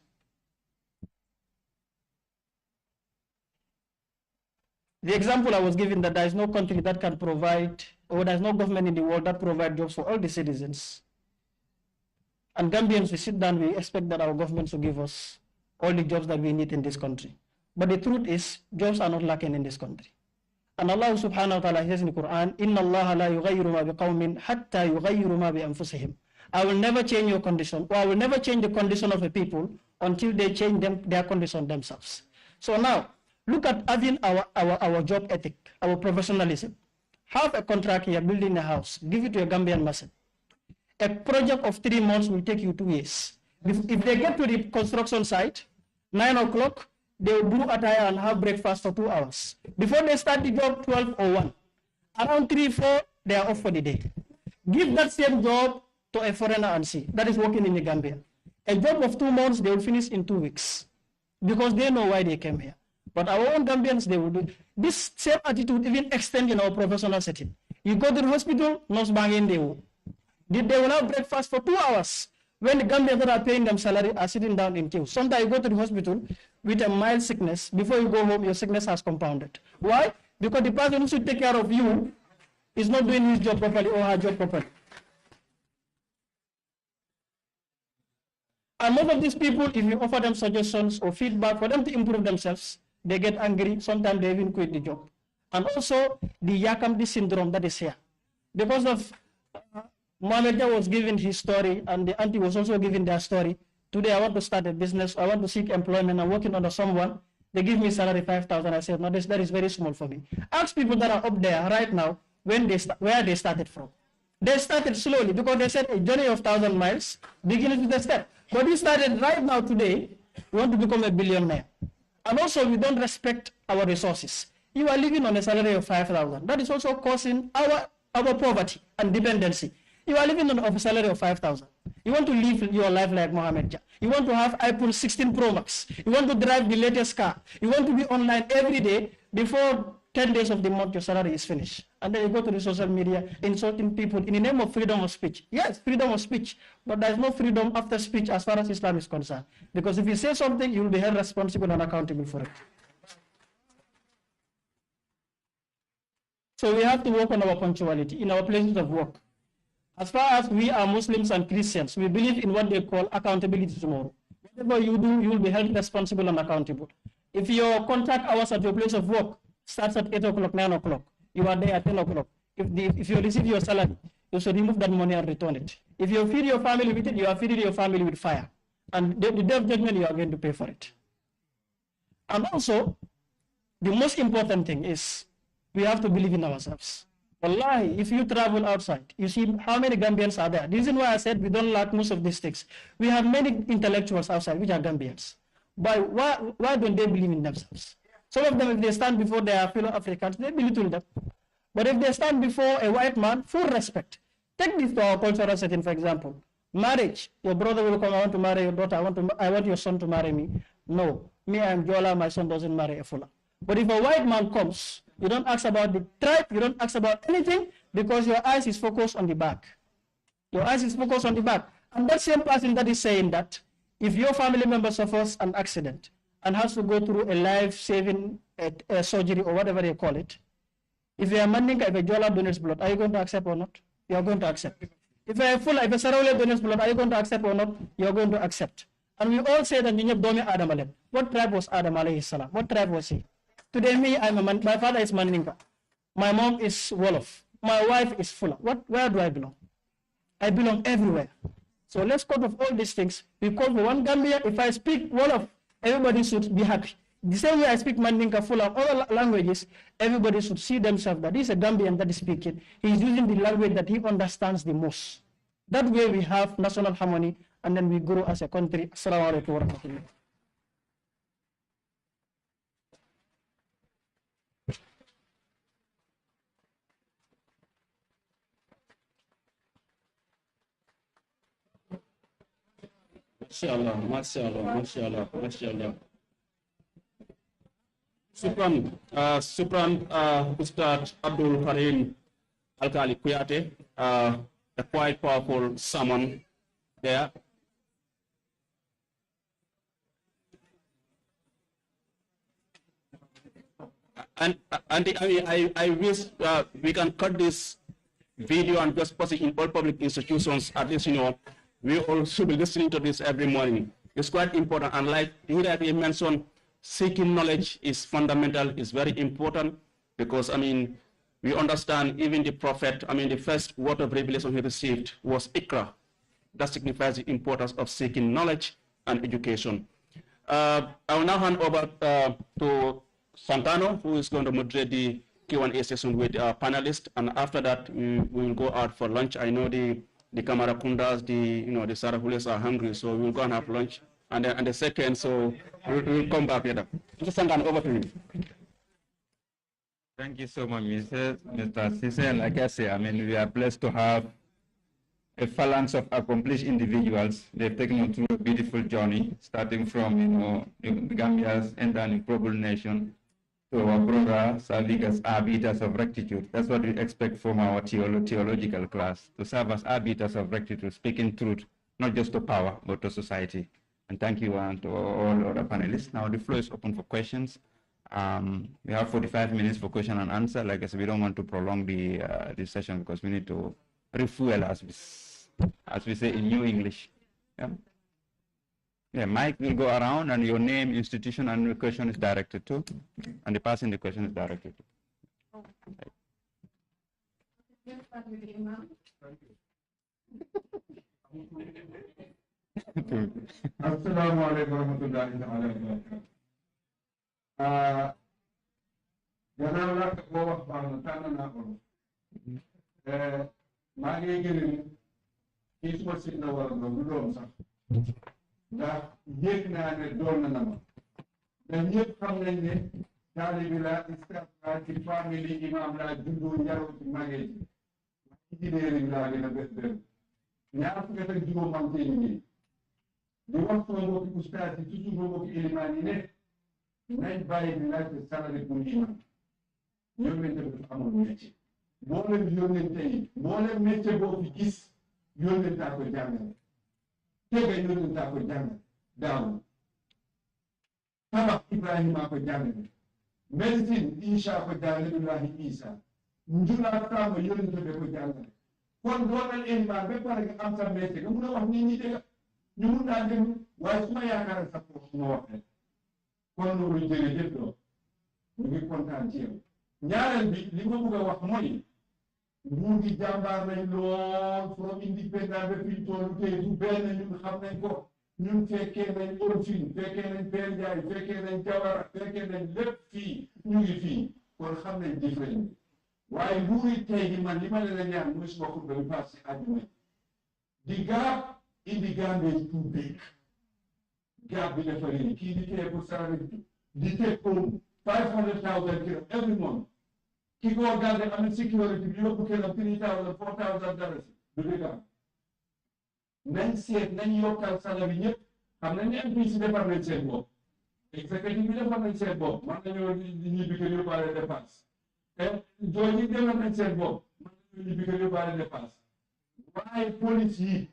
The example I was giving, that there is no country that can provide, or there is no government in the world that provides jobs for all the citizens. And Gambians, we sit down, we expect that our government will give us all the jobs that we need in this country. But the truth is, jobs are not lacking in this country. And Allah subhanahu wa ta'ala says in the Quran, Inna Allah la yughayyiru ma biqawmin hatta yughayyiru ma bi anfusihim. I will never change your condition, or I will never change the condition of a people until they change their condition themselves. So now, look at having our job ethic, our professionalism. Have a contract here, building a house, give it to a Gambian person. A project of 3 months will take you 2 years. If they get to the construction site, 9 o'clock, they will brew attire and have breakfast for 2 hours. Before they start the job, 12 or 1. Around 3, 4, they are off for the day. Give that same job to a foreigner and see. That is working in the Gambia. A job of 2 months, they will finish in 2 weeks. Because they know why they came here. But our own Gambians, they will do. This same attitude even extend in our professional setting. You go to the hospital, nurse banging, they will have breakfast for 2 hours. When the Gambians that are paying them salary are sitting down in queue. Sometimes you go to the hospital with a mild sickness. Before you go home, your sickness has compounded. Why? Because the person who should take care of you is not doing his job properly or her job properly. And most of these people, if you offer them suggestions or feedback for them to improve themselves, they get angry. Sometimes they even quit the job. And also the Yakamdi syndrome that is here. Because of Muhammed Jah was giving his story, and the auntie was also giving their story. Today I want to start a business, I want to seek employment, I'm working under someone. They give me salary 5,000. I said, no, that is very small for me. Ask people that are up there right now where they started from. They started slowly because they said a journey of 1,000 miles, beginning with a step. But we started right now today, we want to become a billionaire. And also we don't respect our resources. You are living on a salary of 5,000. That is also causing our poverty and dependency. You are living on a salary of 5,000. You want to live your life like Muhammed Jah. You want to have iPhone 16 Pro Max. You want to drive the latest car. You want to be online every day. Before 10 days of the month, your salary is finished. And then you go to the social media, insulting people in the name of freedom of speech. Yes, freedom of speech. But there is no freedom after speech as far as Islam is concerned. Because if you say something, you will be held responsible and accountable for it. So we have to work on our punctuality in our places of work. As far as we are Muslims and Christians, we believe in what they call accountability tomorrow. Whatever you do, you will be held responsible and accountable. If your contract hours at your place of work starts at 8 o'clock, 9 o'clock, you are there at 10 o'clock. If you receive your salary, you should remove that money and return it. If you feed your family with it, you are feeding your family with fire. And the day of judgment, you are going to pay for it. And also, the most important thing is we have to believe in ourselves. Wallahi, if you travel outside, you see how many Gambians are there. The reason why I said we don't lack most of these things. We have many intellectuals outside which are Gambians. But why don't they believe in themselves? Some of them, if they stand before their fellow Africans, they belittle them. But if they stand before a white man, full respect. Take this to our cultural setting, for example. Marriage. Your brother will come, I want to marry your daughter, I want your son to marry me. No. Me, I am Jola, my son doesn't marry a Fula. But if a white man comes, you don't ask about the tribe, you don't ask about anything, because your eyes is focused on the back. Your eyes is focused on the back. And that same person that is saying that, if your family member suffers an accident and has to go through a life-saving surgery or whatever they call it, if you are Mandinka, if a Jola donates blood, are you going to accept or not? You are going to accept. If you are full, if a Sarawale donates blood, are you going to accept or not? You are going to accept. And we all say that Domi Adam alayhi. What tribe was Adam alayhi salam? What tribe was he? Today, me, my father is Mandinka. My mom is Wolof. My wife is Fula. Where do I belong? I belong everywhere. So let's cut off all these things. We call for one Gambia. If I speak Wolof, everybody should be happy. The same way I speak Mandinka, Fula, all languages, everybody should see themselves that this is a Gambian that is speaking. He is using the language that he understands the most. That way we have national harmony and then we grow as a country. Assalamu alaikum wa rahmatullah. Mashallah, mashallah, mashallah, mashallah. Supran Ustad Abdul Karim Alkali Kuyate, a quite powerful sermon there. And I wish we can cut this video and just post it in all public institutions. At least, we all should be listening to this every morning. It's quite important. And like he mentioned, seeking knowledge is fundamental, is very important, because, we understand even the prophet, the first word of revelation he received was Ikra. That signifies the importance of seeking knowledge and education. I will now hand over to Santano, who is going to moderate the Q&A session with our panelists, and after that we will go out for lunch. I know the Kamarakundas, the Sarahules are hungry, so we will go and have lunch. And the second, so we'll come back later. Mr. Santano, over to you. Thank you so much, Mr. Sise. And like I say, we are blessed to have a phalanx of accomplished individuals. They've taken us through a beautiful journey, starting from, the Gambia's incredible nation, to our brothers serving as arbiters of rectitude. That's what we expect from our theological class, to serve as arbiters of rectitude, speaking truth, not just to power, but to society. And thank you to all other panelists. Now the floor is open for questions. We have 45 minutes for question and answer. Like I said, we don't want to prolong the session because we need to refuel, as we say in New English. Yeah, Mike will go around, and your name, institution, and the question is directed to, and the person the question is directed to. Assalamu alaikum warahmatullahi wabarakatuh. Gannaaw la ko wax baax na tànn naa ko. Maa ngi gërëm kii suma sit la war a doon du doom sax. Ndax yëg naa ne doon na ma. Ndax ñëpp xam nañ ne taalibi la istaaf la ci famille imam la juddoo yaroo ci màggee ji. Ci jidéeri laa gën a bés dem. Ñaar fukki at ak juróom maa ngi koy liggéey. Di wax sama mbokki ustaas yi toujours sama mbokki ilimaan yi ne nañ bàyyi di laajte salari pour imam. Yónnente bi dafa amoon métier. Mboolem yónnente yi mboolem métier boo fi gis yónnentaa ko jàngale. Tega yónnentaa ko jàngale daaw. Tabax Ibrahima ko jàngale. Médecine Isa ko jàngale Ibrahima Isa. Njulaat Samba yónnente bi ko jàngale. Kon doonal iman ba pare nga am sa métier nga mun a wax nit ñi dëgg ñu mun naa dem waaye su ma yaakaar sa bopp su ma wax rek kon loolu jërëjëf loo ñu ngi kontaan ci yow. Ñaareel bi li ma bëgg a wax mooy nguur gi jàmbaar nañ lool from indépendant ba fi ñu toll tey du benn ñun xam nañ ko ñun fekkee nañ Orfine fekkee nañ Père Ndiaye fekkee nañ Jawara fekkee nañ lépp fii ñu ngi fii kon xam nañ différent bi waaye nguuri tey gi man li ma leen a ñaan muy suma xutba bi pass si àdduna di gap in the Gambia is too big. Gap bi dafa rëy kii di tey pour salary di take home 500,000 kilo every month. Ki ko garde am security bi yóbbu këram 3,000 $4,000 du dëgg. Nañ seet nañ yokkal salary ñëpp xam nañ ne MPC defar nañ seen bopp. Executive bi defar nañ seen bopp man nañoo ñibbi kër yóbbaale dépense. Jooy yi defar nañ seen bopp man nañoo ñibbi kër yóbbaale dépense. Waaye police yi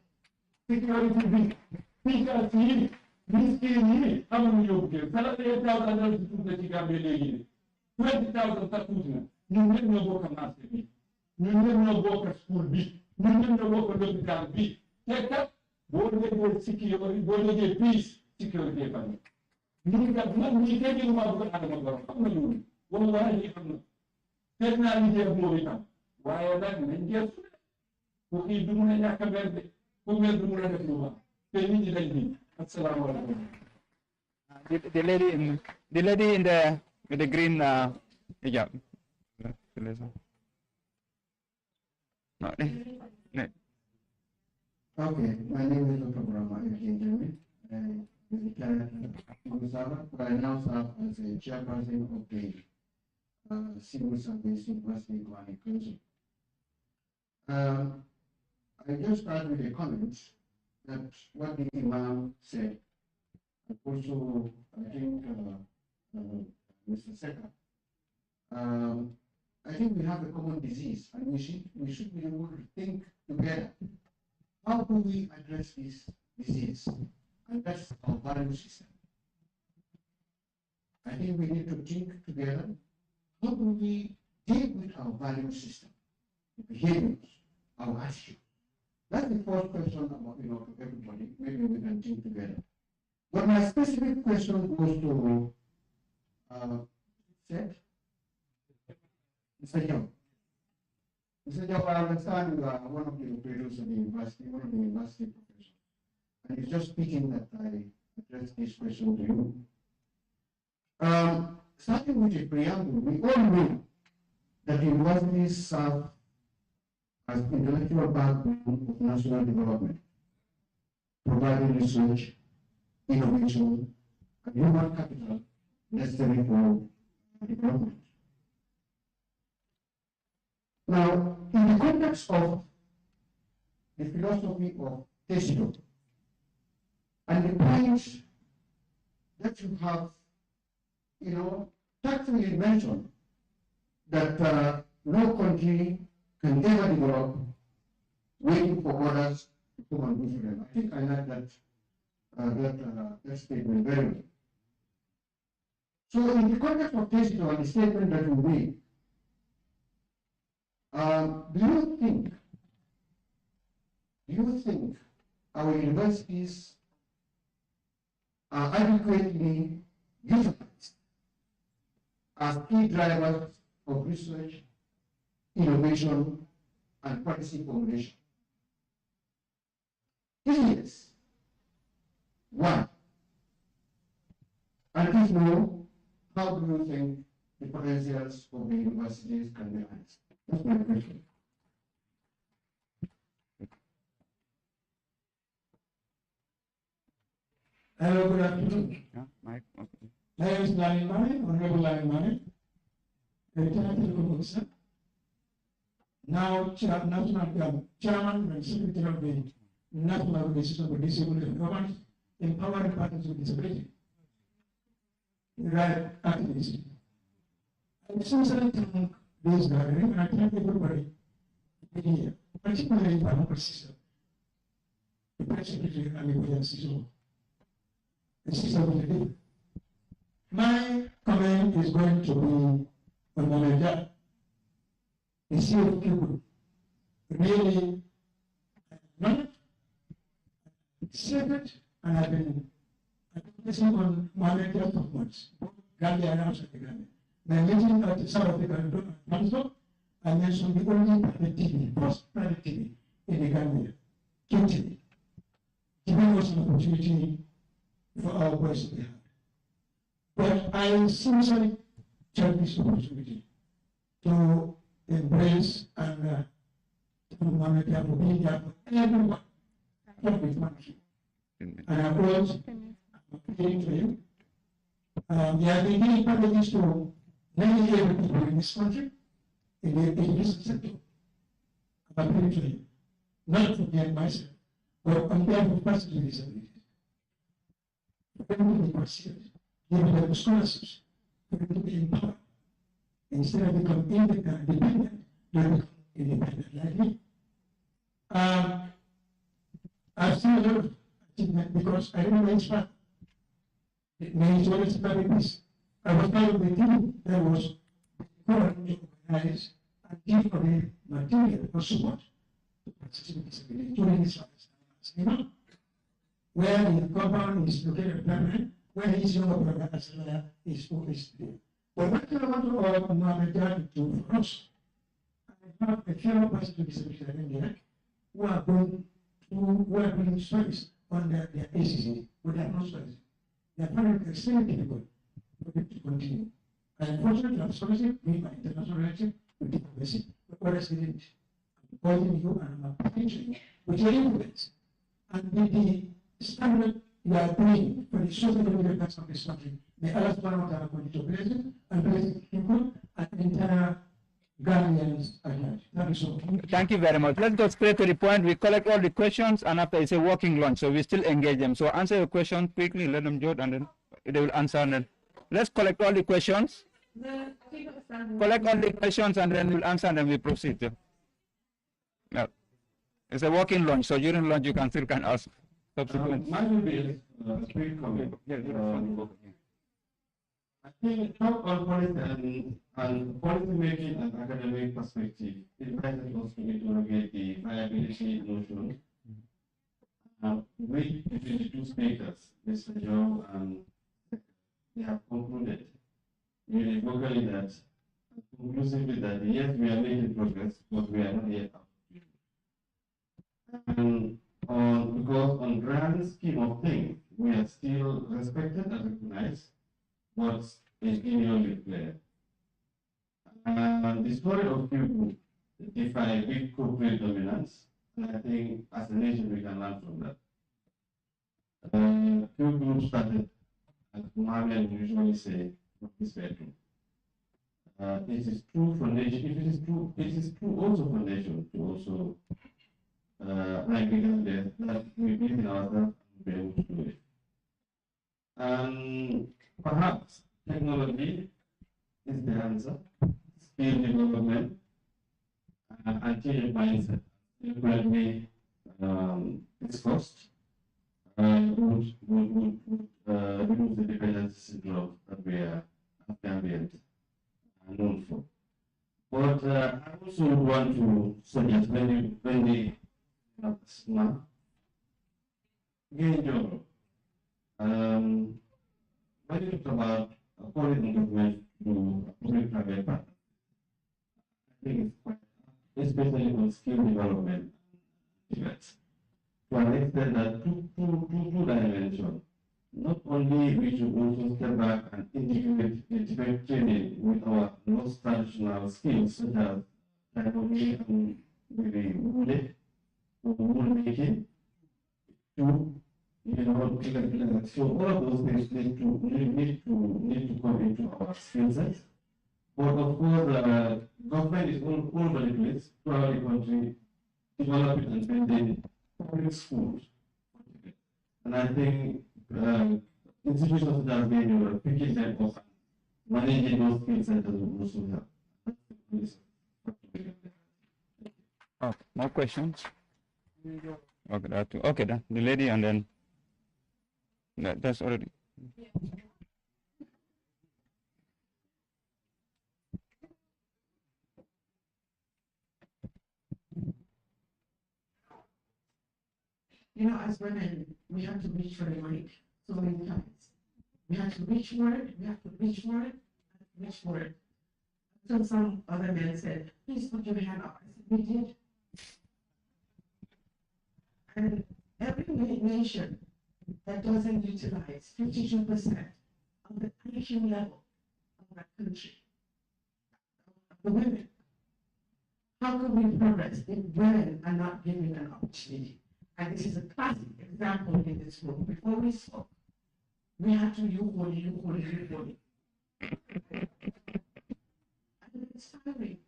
security bi teachers yi miskin yi amuñu yóbbu kër salary $8,000 di tuut na ci Gambie léegi de 20,000 sax tuuti na ñun ñëpp ñoo bokk marché bi ñun ñëpp ñoo bokk school bi ñun ñëpp ñoo bokk lopitaan bi te kat boo déggee sécurité boo déggee peace sécurité fan ñu kat man ñii tey jii maa bëgg Adama Barrow xam na loolu wallahi xam na teg naa liggéey ak moom itam waaye nag nañ gëstu ku xii du mun a ñàkk a mer de ku mer du mun a def lu baax te nit ñi dañ bi asalaamaaleykum. The lady in the with the green hijab. No. Okay, my name is Dr. Brahma Jimmy. But I now serve as a chairperson of the Civil Service University Islamic Council. I just start with a comment that what the Imam said, and also I think Mr. Seka, I think we have a common disease, and we should be able to think together. How do we address this disease? And that's our value system. I think we need to think together. How do we deal with our value system, the behaviors, our attitude? That's the first question about, to everybody. Maybe we can think together. But my specific question goes to Mr. Young. Mr. Young, I understand you are one of the operators of the university, one of the university professors. And it's just speaking that I address this question to you. Starting with a preamble, we all know that universities serve as intellectual backbone of national development, providing research, innovation, and human capital necessary for development. Now, in the context of the philosophy of Teshito, and the point that you have, tactfully mentioned that no country can ever develop waiting for others to come and do for them. I think I like that statement very well. So in the context of Teshito and the statement that you made, do you think our universities are adequately utilized as key drivers of research, innovation, and policy formulation? Yes. Why? And if no, how do you think the potentials of the universities can be enhanced? That's my question. Hello, good afternoon. My name is Lamin Mane, Honorable Lamin Mane, retired telecom officer, now Chairman and Secretary of the National Organization for Disabled and Government, Empowering Partners with Disability, right activism. I sincerely thank this gathering, and I thank everybody here, particularly my own sister, the Press Secretary and the Williams. My comment is going to be on Muhammed Jah, the CEO of Cuba. Really, not secret, and I've been focusing on Muhammed Jah for months, Gambia and outside the Gambia. My meeting at the South African Council, I mentioned the only private TV, first private TV in the Gambia, QTV, giving us an opportunity for our voice to be heard. But I sincerely take this opportunity to embrace and thank Muhammed Jah for being there for everyone, every country. And I approach, I'm appealing to you. We have been giving packages to many people in this country, in the business sector. I'm appealing to you, not for me and myself, but on behalf of persons with disabilities. For them to be considered, giving them scholarships, for them to be empowered. Instead of becoming independent, they become independent like me. I've seen a lot of achievement because I don't know each part. It means what is about this. I was part of the team that was currently organized and give for the material or support to participate in disability during this service. Where the compound is located permanent, where his younger brother as a lawyer is always there. But what I want to offer Muhammed Jah to do for us, I have a fellow person with disability in India who are doing studies on their ACC, but they are not studies. They are finding it extremely difficult for them to continue. And unfortunately, I'm scholarship, with my international relationship with the professor, but others didn't. I'm calling you and I'm appreciating with your influence and with the standard you are doing for the social development of this country. May Allah subhanahu wa ta'ala continue to bless you and bless the people and the entire Ghanaians ahead. That is all. Thank you very much. Let's go straight to the point. We collect all the questions, and after it's a working lunch, so we still engage them. So answer your question quickly, let them jot, and then they will answer. And then let's collect all the questions. Collect all the questions, and then we'll answer, and then we proceed. Yeah. It's a working lunch, so during lunch you can still ask subsequent. Mine will be a quick comment. I think talk on policy and policy making and academic perspective, it might also interrogate the viability notion, which between the two speakers, Mr. Joe and they have concluded unequivocally that, conclusively that yes, we are making progress, but we are not yet up. And because on grand scheme of things, we are still respected and recognized, but is genuinely clear. And the story of people defy big corporate dominance, and I think as a nation we can learn from that. Few groups started, as Muhammed usually say, from his bedroom. It is true for nation. If it is true, it is true also for nation to also like that we believe in ourselves and be able to do it. And perhaps technology is the answer. Skill development and change mindset. Frequently discussed would remove the dependency syndrome that we are Gambians known for. But I also want to suggest when the smart gain job, when you talk about calling government to public-private partners, I think it's quite, especially on skill development events, to an extent that two dimensions. Not only we should also step back and integrate training with our most traditional skills, such as technology and maybe wool making, to so all of those things need to come into our skill sets. But of course, government is all over the place throughout the country, developing and building public schools. And I think institutions such as being picking them up, managing those skill centers will also help. Oh, more questions? Okay, that too. Okay, the lady, and then that's already. You know, as women, we have to reach for the mic so many times. We have to reach for it, we have to reach for it, reach for it. Until some other men said, please put your hand up. I said, we did. And every nation that doesn't utilize 52% of the IQ level of that country, of the women, how can we progress if women are not given an opportunity? And this is a classic example in this room. Before we spoke, we had to you holy. And it's tiring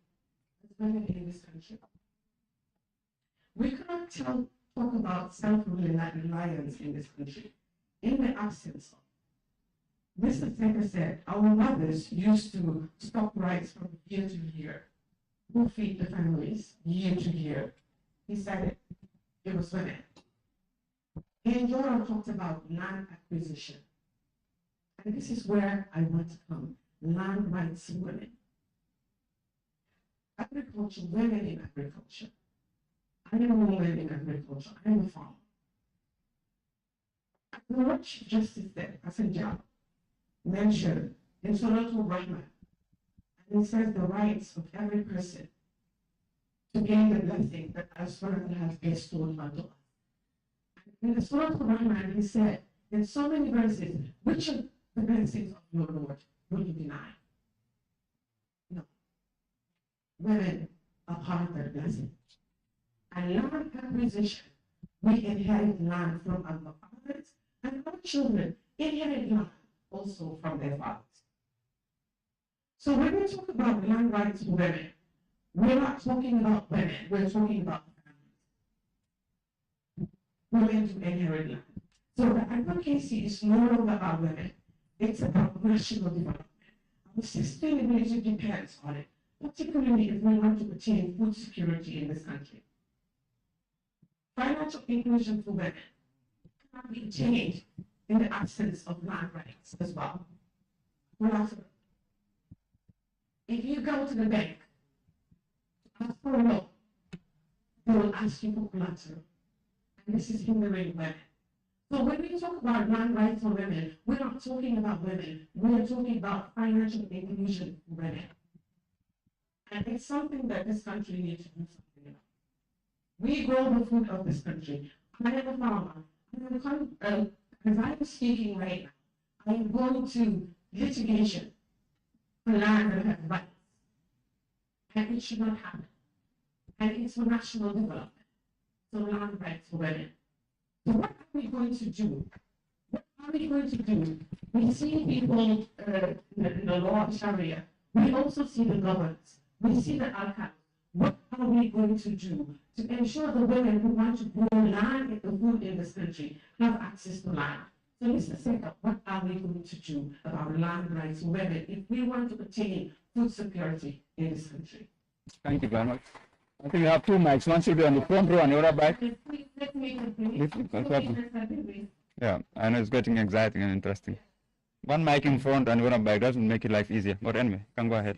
as women in this country. We cannot talk about self-reliance in this country in the absence of. Mr. Secker said our mothers used to stock rice from year to year. Who feed the families year to year? He said it was women. And Joram talked about land acquisition. And this is where I want to come. Land rights women. Agriculture, women in agriculture. I am a woman in agriculture. I am a farmer. The Lord Chief Justice there, Muhammed Jah, mentioned in Surah Al-Rahman, and it says the rights of every person to gain the blessing that Allah has bestowed unto us. In the Surah Al-Rahman, he said, in so many verses, which of the blessings of your Lord will you deny? No. Women are part of that blessing. And land acquisition, we inherit land from our fathers, and our children inherit land also from their fathers. So when we talk about land rights for women, We're not talking about women, we're talking about women to inherit land. So the advocacy is no longer about women, it's about national development. Our sustainability depends on it, particularly if we want to achieve food security in this country. Financial inclusion for women cannot be achieved in the absence of land rights as well. If you go to the bank to ask for a loan, they will ask you for collateral. And this is hindering women. So when we talk about land rights for women, we're not talking about women, we're talking about financial inclusion for women. And it's something that this country needs to do something about. We grow the food of this country. I am a farmer. As I'm speaking right now, I am going to litigation for land that has rights. And it should not happen. And it's for national development. So land rights for women. So what are we going to do? What are we going to do? We see people in the law of Sharia. We also see the governments. We see the outcomes. What are we going to do to ensure the women who want to grow land and food in this country have access to land? So Mr. Speaker, what are we going to do about land rights for women if we want to attain food security in this country? Thank you very much. I think we have two mics. One should be on the front row and the other back. Let me complete. Yeah, I know it's getting exciting and interesting. One mic in front and the other back doesn't make your life easier. But anyway, can go ahead.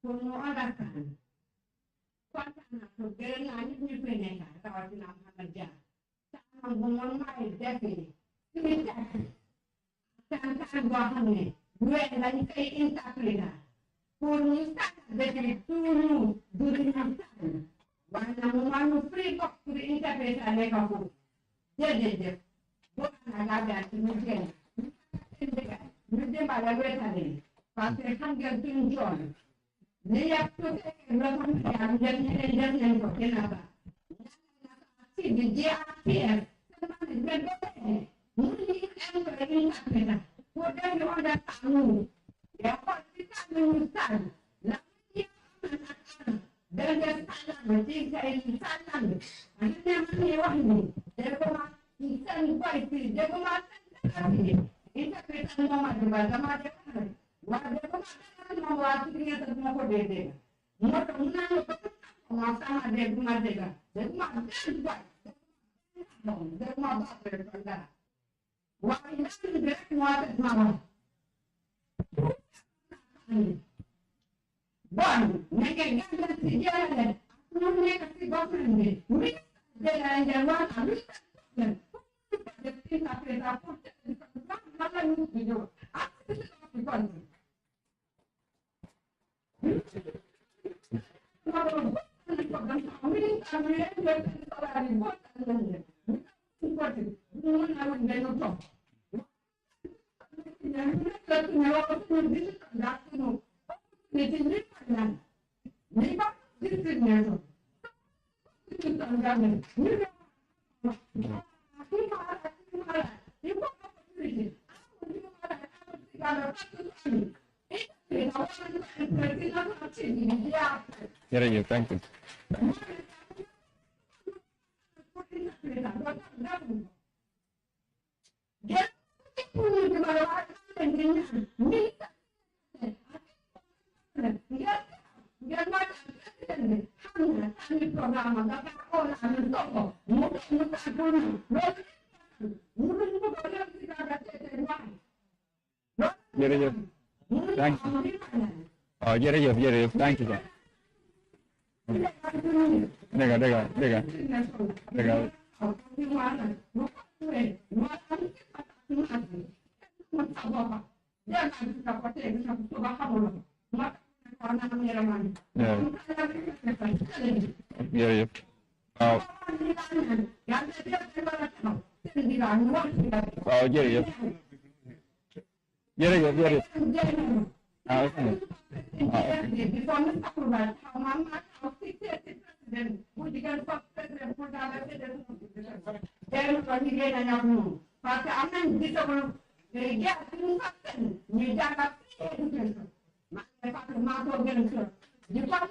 For no other time, Quantana to get an independent, Muhammed Jah. Someone might definitely. Sometimes when I say interpreter, for me, that two during time. When a woman free box to the interpreter like a fool. Judge, what I got that to me again. Remember the great but I can't get to enjoy. They have to take a lot of time and then for Canada. See the GRPF, somebody is very good. Only enter in Africa. Whatever you understand, they are particularly with time. Then they stand up, they stand up, and then they want me. They go out, he send quite, they go out and send up. Interpreter no matter what, the matter. What they go out and what to get the more for them. Not a man of some they do not take. They do not take what. They do not better from that. Why not the direct water, Mama? One, make a gun together. No make a government. We and the one and we the thing that is a put nothing to do. Yeah, thank you. Thank you. Oh, yeah, thank you. Yeah. Oh, yeah. Before Mr. Kubat, how Mama, how 60 president, who began first president, who got president, then when he get enough room. But I'm not disabled. Yeah, you got a education. My father, my daughter, you got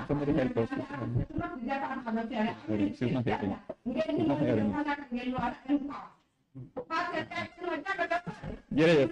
Somebody help us. She's not helping. Jërëjëf.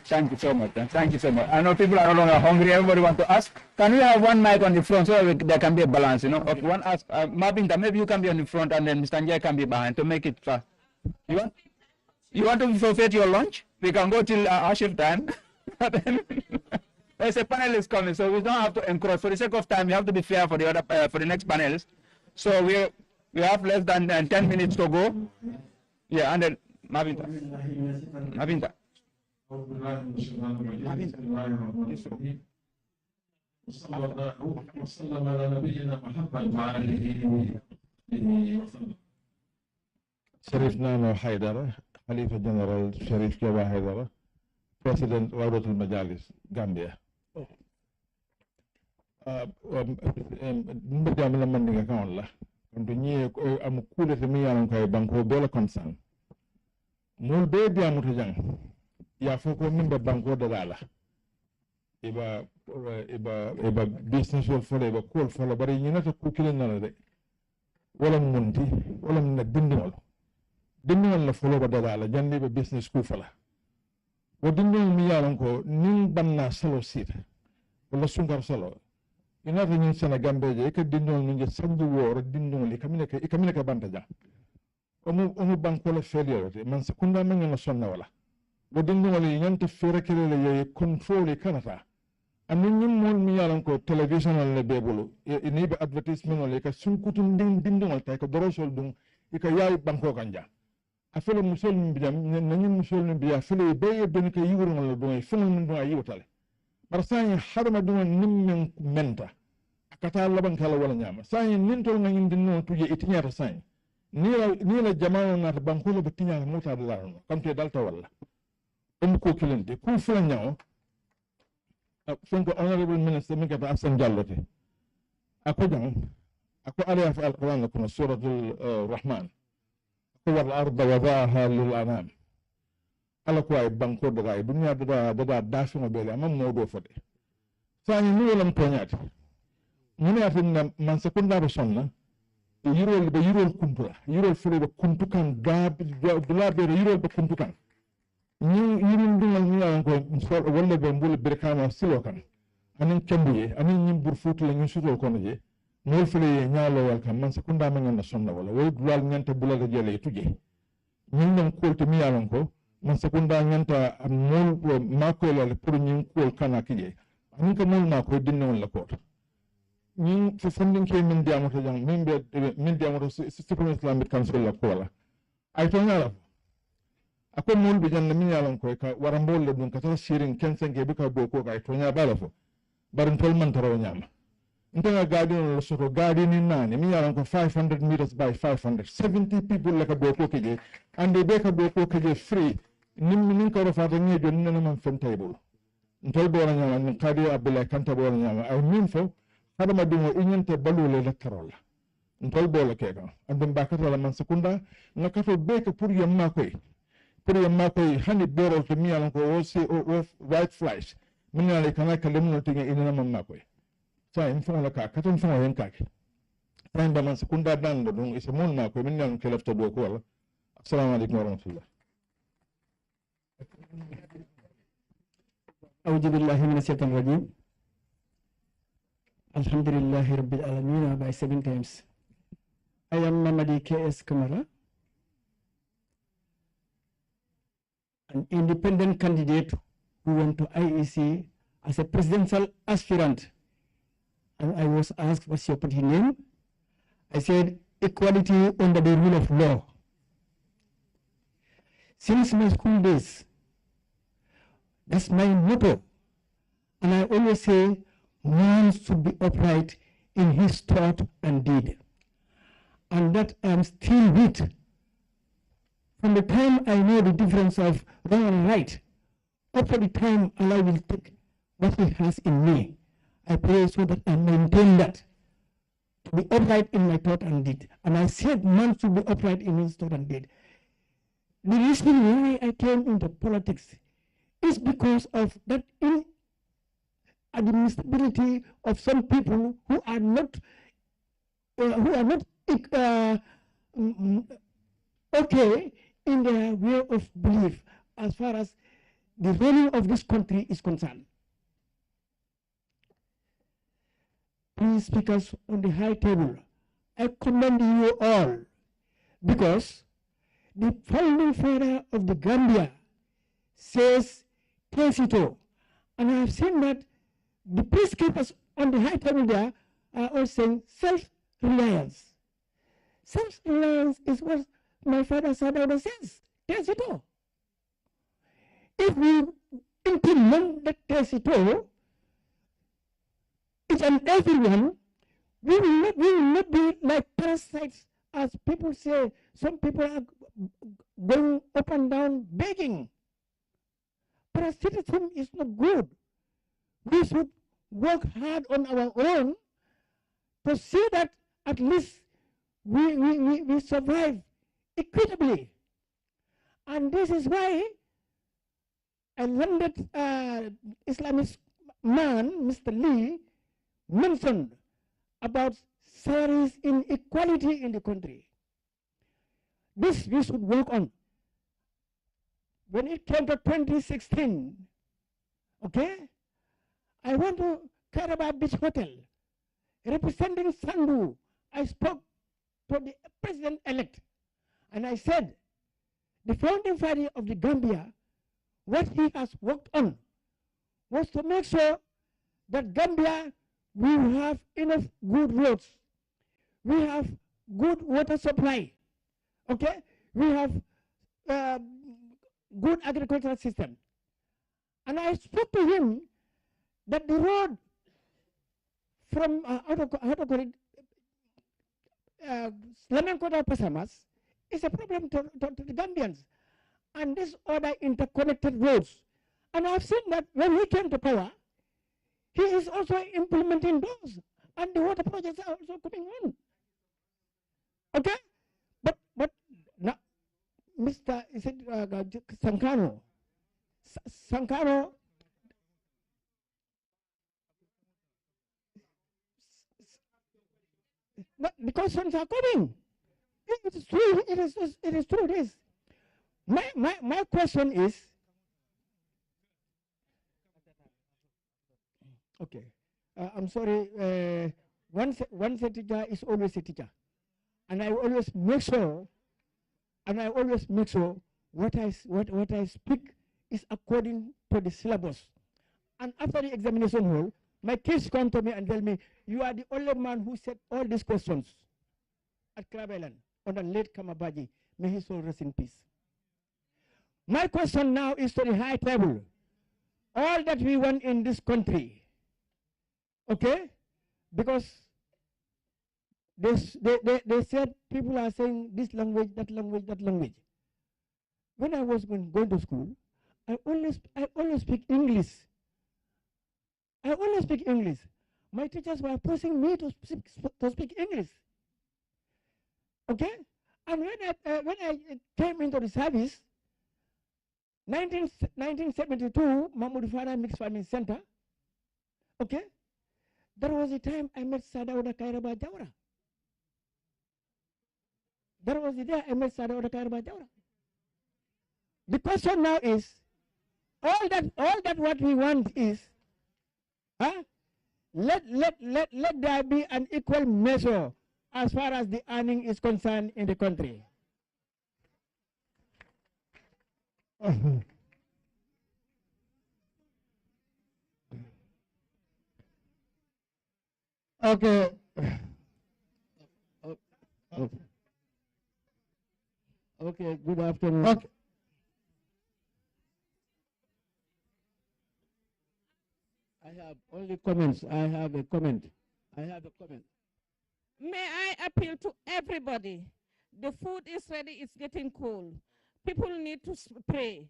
Thank you so much. Thank you so much. I know people are no longer hungry. Everybody wants to ask. Can we have one mic on the front so that there can be a balance? You know, okay, one ask. Mabinda, maybe you can be on the front, and then Mr. Njai can be behind to make it fast. You want to forfeit your lunch? We can go till our shift time. There's a panelist coming, so we don't have to encroach. For the sake of time, we have to be fair for the other for the next panelist. So we have less than 10 minutes to go. Yeah, and then Mabinda. Mabinda. وسلم على نبينا محمد وآله وسلم. شريف نانو حيدر خليفة جنرال شريف جوا حيدر President Rawdat al-Majalis Gambia. Mbada mina mandinga kaonla. Konto nye am kule temi yalan koy banko bela concern. Mul be dia mutajang. Ya foko mimba banko dagala. Iba business wol fole iba call fole bari nyinata kukile nana de. Wala munti wala na dindingol. Dindingol la folo ba dagala jandi ba business ku fala. Wadindol mi yalan ko nin banna salo sita. Wala sungar salo. Inata nyin sana Gambeje ka dindol ngi sanju wor dindol ikamine ka bantaja. Omu banko la failure man sekunda men na sonna wala. Wadindol nyanta fere kele le control kanata. Anin nyim mon mi yalan ko television le bebulu ini be advertisement le ka sunkutun dindol tay ko dorosol dum ika yaay banko kanja. Afele musol mbiyam nanyi musol mbiya afele beye don ke yiwuru ngol do fenul min do ayiwtale bar sañi harma do nimmen menta akata laban kala wala nyama sañi nintol ngin dinno tuje itinyata sañi ni la jamaa na banko le betinya mota de larno kam te dalta wala ko kilente ku fula nyaaw fonko honorable minister mi kata Asan Jallote ako jang ako aliya fi alquran ko suratul rahman والأرض وضعها للأنام على كواي بانكو دغاي دنيا دغا دافنو بيلي امام مودو فدي ثاني ني لم تونيات منيات من سكوندا بسonna يرول بيرول كنتلا يرول فري بكنتو كان داب دلا بير يرول بكنتو كان ني يرول دول ني انكو ولا بمبول بركاما سيلو كان انين كمبيه انين ني برفوت لا ني سوتو كونجي mol fele nyaalo wal kam man sekunda men na sonna wala way dulal nyanta bulal jele tuje ñin ñam kolto mi yalon ko man sekunda nyanta mol mako la pour ñin kol kana kije ani ko mol mako dinne wala ko ñin fo fondin ke min diamo to jang min diamo to system islamic council la ko wala ay to ngala ako mol bi janna min yalon ko ka wara mbol le dun ka ta shirin kensen be ka bo ko ay to nya bala fo barin tol man taro nyama Ntenga garden lo soto garden in nani mi yaran ko 500 meters by 500 70 people like a boko keje and they beka boko keje free nin ko rafata ni do nana man fen table ntol bo la nyama ni kadi abdullah kanta bo la nyama ay min fo hada ma dimo inyente balule la tarola ntol bo la keka andum bakata la man sekunda nakato beka pour yamma koy hani borol to mi yaran ko o white flies min yalla kana kalem no tinga ina man makoy Sain fong la ka katon fong yen kaki. Sain ba man sekunda dan do dum isa mon ma ko min nan kelafta do ko wala. Assalamu alaikum wa rahmatullah. أعوذ بالله من الشيطان الرجيم. Alhamdulillah Rabbil Alamin by 7 times. I am Mamadi K.S. Kamara, an independent candidate who went to IEC as a presidential aspirant. And I was asked, what's your party name? I said, equality under the rule of law. Since my school days, that's my motto. And I always say, man should be upright in his thought and deed. And that I am still with. From the time I know the difference of wrong and right, up to the time Allah will take what He has in me. I pray so that I maintain that, to be upright in my thought and deed. And I said man should be upright in his thought and deed. The reason why I came into politics is because of that inadmissibility of some people who are not okay in their way of belief as far as the running of this country is concerned. Please, speakers on the high table, I commend you all, because the founding father of the Gambia says Tesito, and I have seen that the peacekeepers on the high table there are all saying self-reliance. Self-reliance is what my father Sadauda says, Tesito. If we implement that Tesito, each and everyone, we will not be like parasites, as people say. Some people are going up and down begging. Parasitism is not good. We should work hard on our own to see that at least we survive equitably. And this is why a landed Islamic man, Mr. Lee, mentioned about salaries inequality in the country. This we should work on. When it came to 2016, okay, I went to Karaba Beach Hotel, representing Sandu. I spoke to the president-elect, and I said, the founding father of the Gambia, what he has worked on was to make sure that Gambia will have enough good roads, we have good water supply, okay, we have good agricultural system. And I spoke to him that the road from Slamenkota Pasamas is a problem to the Gambians, and these other interconnected roads. And I've seen that when he came to power, he is also implementing those, and the water projects are also coming on. Okay, but now, Mr. Is it Sankano? Sankano. The questions are coming. It is true. It is true. This. My question is. Okay, I'm sorry. Once a teacher is always a teacher, and I always make sure. What I speak is according to the syllabus. And after the examination hall, my kids come to me and tell me, you are the only man who said all these questions at Crab Island on the late Kamabaji. May his soul rest in peace. My question now is to the high table. All that we want in this country, okay? Because they said people are saying this language, that language, that language. When I was going to school, I always speak English. I always speak English. My teachers were forcing me to speak English. Okay? And when I came into the service, 1972, Mahmoud Farah Mixed Farming Center, okay? There was a time I met Sadauda Kairaba Jawara. There was the day I met Sadauda Kairaba Jawara. The question now is, all that what we want is, let there be an equal measure as far as the earning is concerned in the country. Okay. Okay. Okay, good afternoon. Okay. I have only comments. I have a comment. I have a comment. May I appeal to everybody? The food is ready, it's getting cold. People need to pray.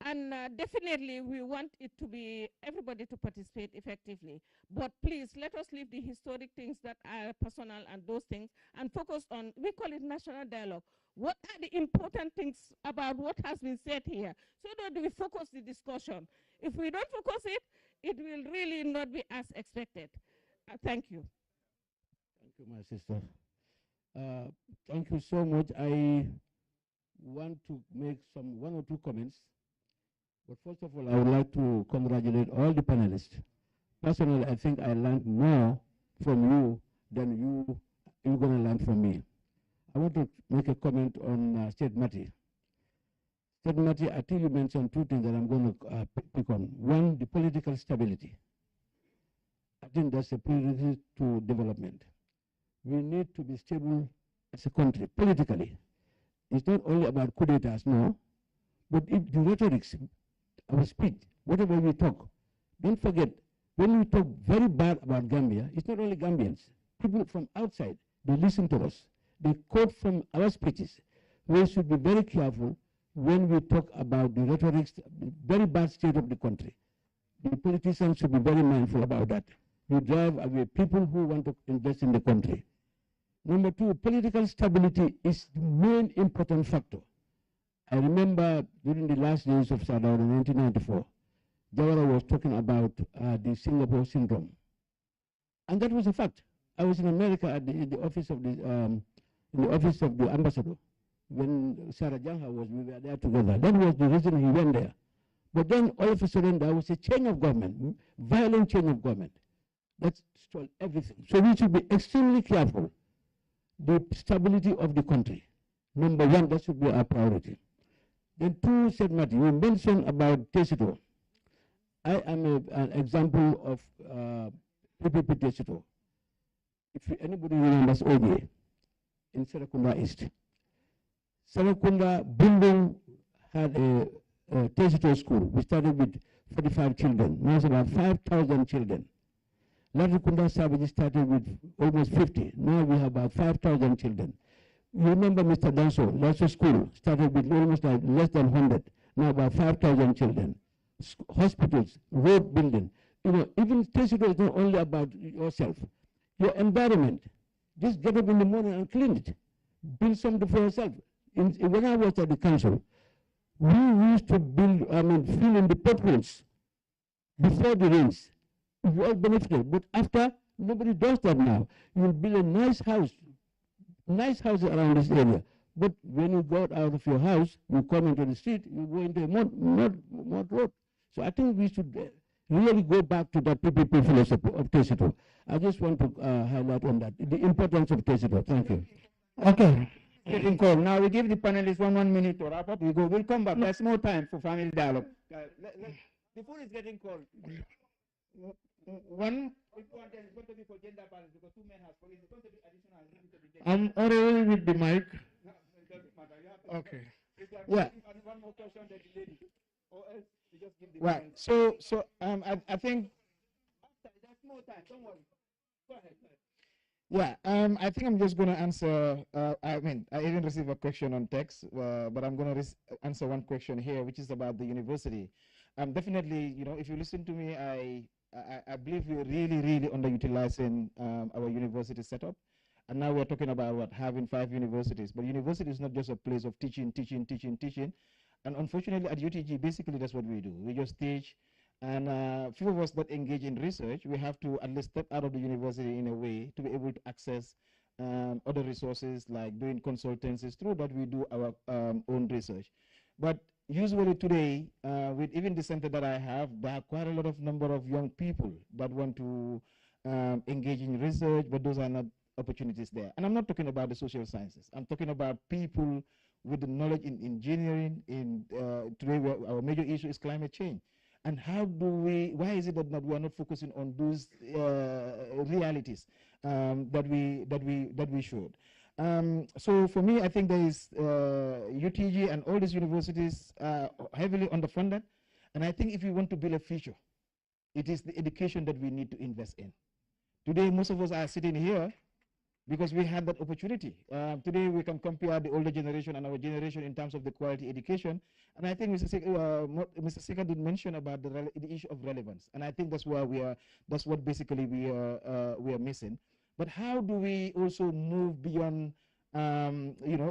And definitely we want it to be everybody to participate effectively. But please let us leave the historic things that are personal and those things and focus on, we call it national dialogue. What are the important things about what has been said here? So that we focus the discussion. If we don't focus it, it will really not be as expected. Thank you. Thank you, my sister. Thank you so much. I want to make one or two comments. But first of all, I would like to congratulate all the panelists. Personally, I think I learned more from you than you're going to learn from me. I want to make a comment on State Mati. State Mati, I think you mentioned two things that I'm going to pick on. One, the political stability. I think that's a prerequisite to development. We need to be stable as a country, politically. It's not only about coup d'etats, no, but if the rhetorics, our speech, whatever we talk, don't forget, when we talk very bad about Gambia, it's not only Gambians. People from outside, they listen to us. They quote from our speeches. We should be very careful when we talk about the rhetorics, the very bad state of the country. The politicians should be very mindful about that. You drive away people who want to invest in the country. Number two, political stability is the main important factor. I remember during the last days of Sadao in 1994, Jawara was talking about the Singapore syndrome. And that was a fact. I was in America at the office of the ambassador when Sarah Jangha we were there together. That was the reason he went there. But then all of a sudden there was a change of government, violent change of government. That stole everything. So we should be extremely careful. The stability of the country. Number one, that should be our priority. Then two, said Mati, you mentioned about Tesito. I am an example of PPP Tesito. If anybody remembers OJ in Serakunda East. Serakunda building had a Tesito school. We started with 45 children. Now it's about 5,000 children. Latrikunda Savage started with almost 50. Now we have about 5,000 children. You remember Mr. Danso school started with almost like less than 100. Now about 5,000 children. Hospitals, road building. You know, even Tesito is not only about yourself. Your environment. Just get up in the morning and clean it. Build something for yourself. When I was at the council, we used to build, fill in the potholes before the rains. We all benefited, but after, nobody does that now. You'll build a nice house, nice houses around this area. But when you go out of your house, you come into the street, you go into a mud road. So I think we should really go back to that PPP philosophy of Tesito. I just want to highlight on that, the importance of Tesito. Thank you. Okay. Getting cold. Now we give the panelists one minute to wrap up. We'll come back. There's more time for family dialogue. The food is getting cold. One is going to be for gender balance because two men have spoken. It's going to be additional. I'm already with the mic. No, it doesn't matter. You have to Okay. It's like Yeah. one more question that the lady. Or else you just give the Right. point. I think. There's more time. Don't worry. Go ahead. Yeah, I think I'm just going to answer. I even received a question on text, but I'm going to answer one question here, which is about the university. Definitely, if you listen to me, I believe we're really underutilizing our university setup. And now we're talking about having 5 universities. But university is not just a place of teaching. And unfortunately, at UTG, basically that's what we do. We just teach. And few of us that engage in research, we have to at least step out of the university in a way to be able to access other resources like doing consultancies. Through that, we do our own research. But usually today, with even the center that I have, there are quite a lot of number of young people that want to engage in research, but those are not opportunities there. And I'm not talking about the social sciences. I'm talking about people with the knowledge in engineering. Today, our major issue is climate change. And why is it that we are not focusing on those realities? that we should. So for me, I think there is UTG and all these universities are heavily underfunded, and I think if we want to build a future, it is the education that we need to invest in. Today, most of us are sitting here because we had that opportunity. Today, we can compare the older generation and our generation in terms of the quality education. And I think Mr. Sika did mention about the issue of relevance. And I think that's where that's what basically we are missing. But how do we also move beyond,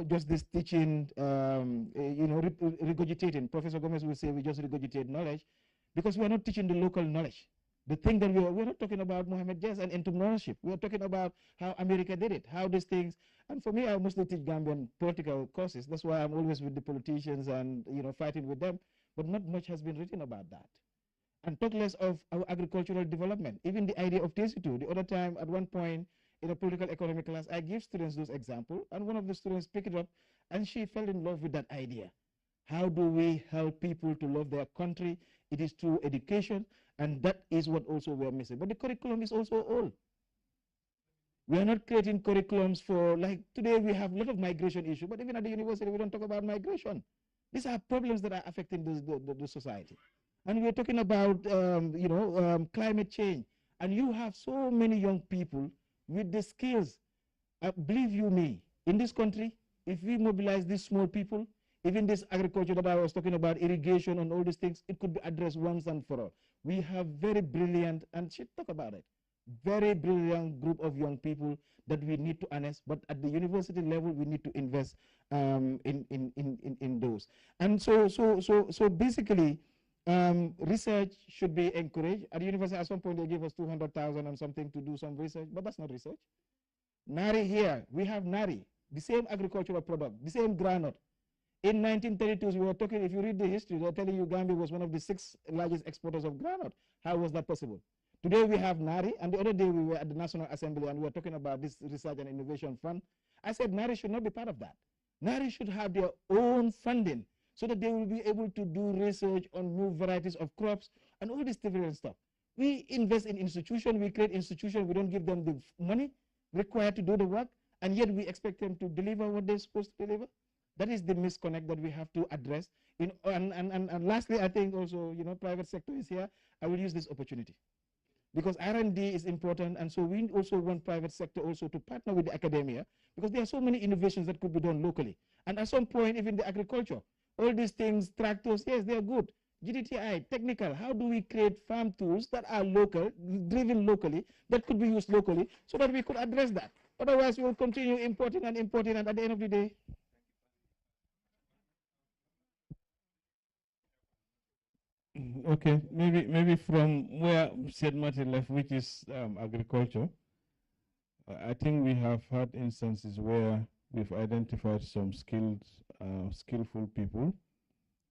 just this teaching, regurgitating? Professor Gomez will say we just regurgitate knowledge because we are not teaching the local knowledge. The thing that we're not talking about Muhammed Jah and entrepreneurship. We're talking about how America did it, how these things. And for me, I mostly teach Gambian political courses. That's why I'm always with the politicians and fighting with them. But not much has been written about that. And talk less of our agricultural development. Even the idea of TC2. The other time, at one point in a political economy class, I give students those examples, and one of the students picked it up, and she fell in love with that idea. How do we help people to love their country? It is through education. And that is what also we are missing. But the curriculum is also old. We are not creating curriculums for, like today we have a lot of migration issues, but even at the university we don't talk about migration. These are problems that are affecting the society. And we're talking about, climate change. And you have so many young people with the skills. Believe you me, in this country, if we mobilize these small people, even this agriculture that I was talking about, irrigation and all these things, it could be addressed once and for all. We have very brilliant, and she'll talk about it, very brilliant group of young people that we need to harness, but at the university level, we need to invest in those. And so basically, research should be encouraged. At the university, at some point, they gave us 200,000 and something to do some research, but that's not research. Nari here, we have Nari, the same agricultural product, the same granite. In 1932, we were talking, if you read the history, they're telling you Gambia was one of the 6 largest exporters of granite. How was that possible? Today we have NARI, and the other day we were at the National Assembly and we were talking about this Research and Innovation Fund. I said NARI should not be part of that. NARI should have their own funding so that they will be able to do research on new varieties of crops and all this different stuff. We invest in institutions, we create institutions, we don't give them the money required to do the work, and yet we expect them to deliver what they're supposed to deliver. That is the misconnect that we have to address. And lastly, I think also, private sector is here. I will use this opportunity because R&D is important. And so we also want private sector also to partner with the academia because there are so many innovations that could be done locally. And at some point, even the agriculture, all these things, tractors, yes, they are good. GDTI, technical, how do we create farm tools that are local, driven locally, that could be used locally so that we could address that. Otherwise, we will continue importing and importing, and at the end of the day, okay, maybe from where Said Martin left, which is agriculture, I think we have had instances where we've identified some skillful people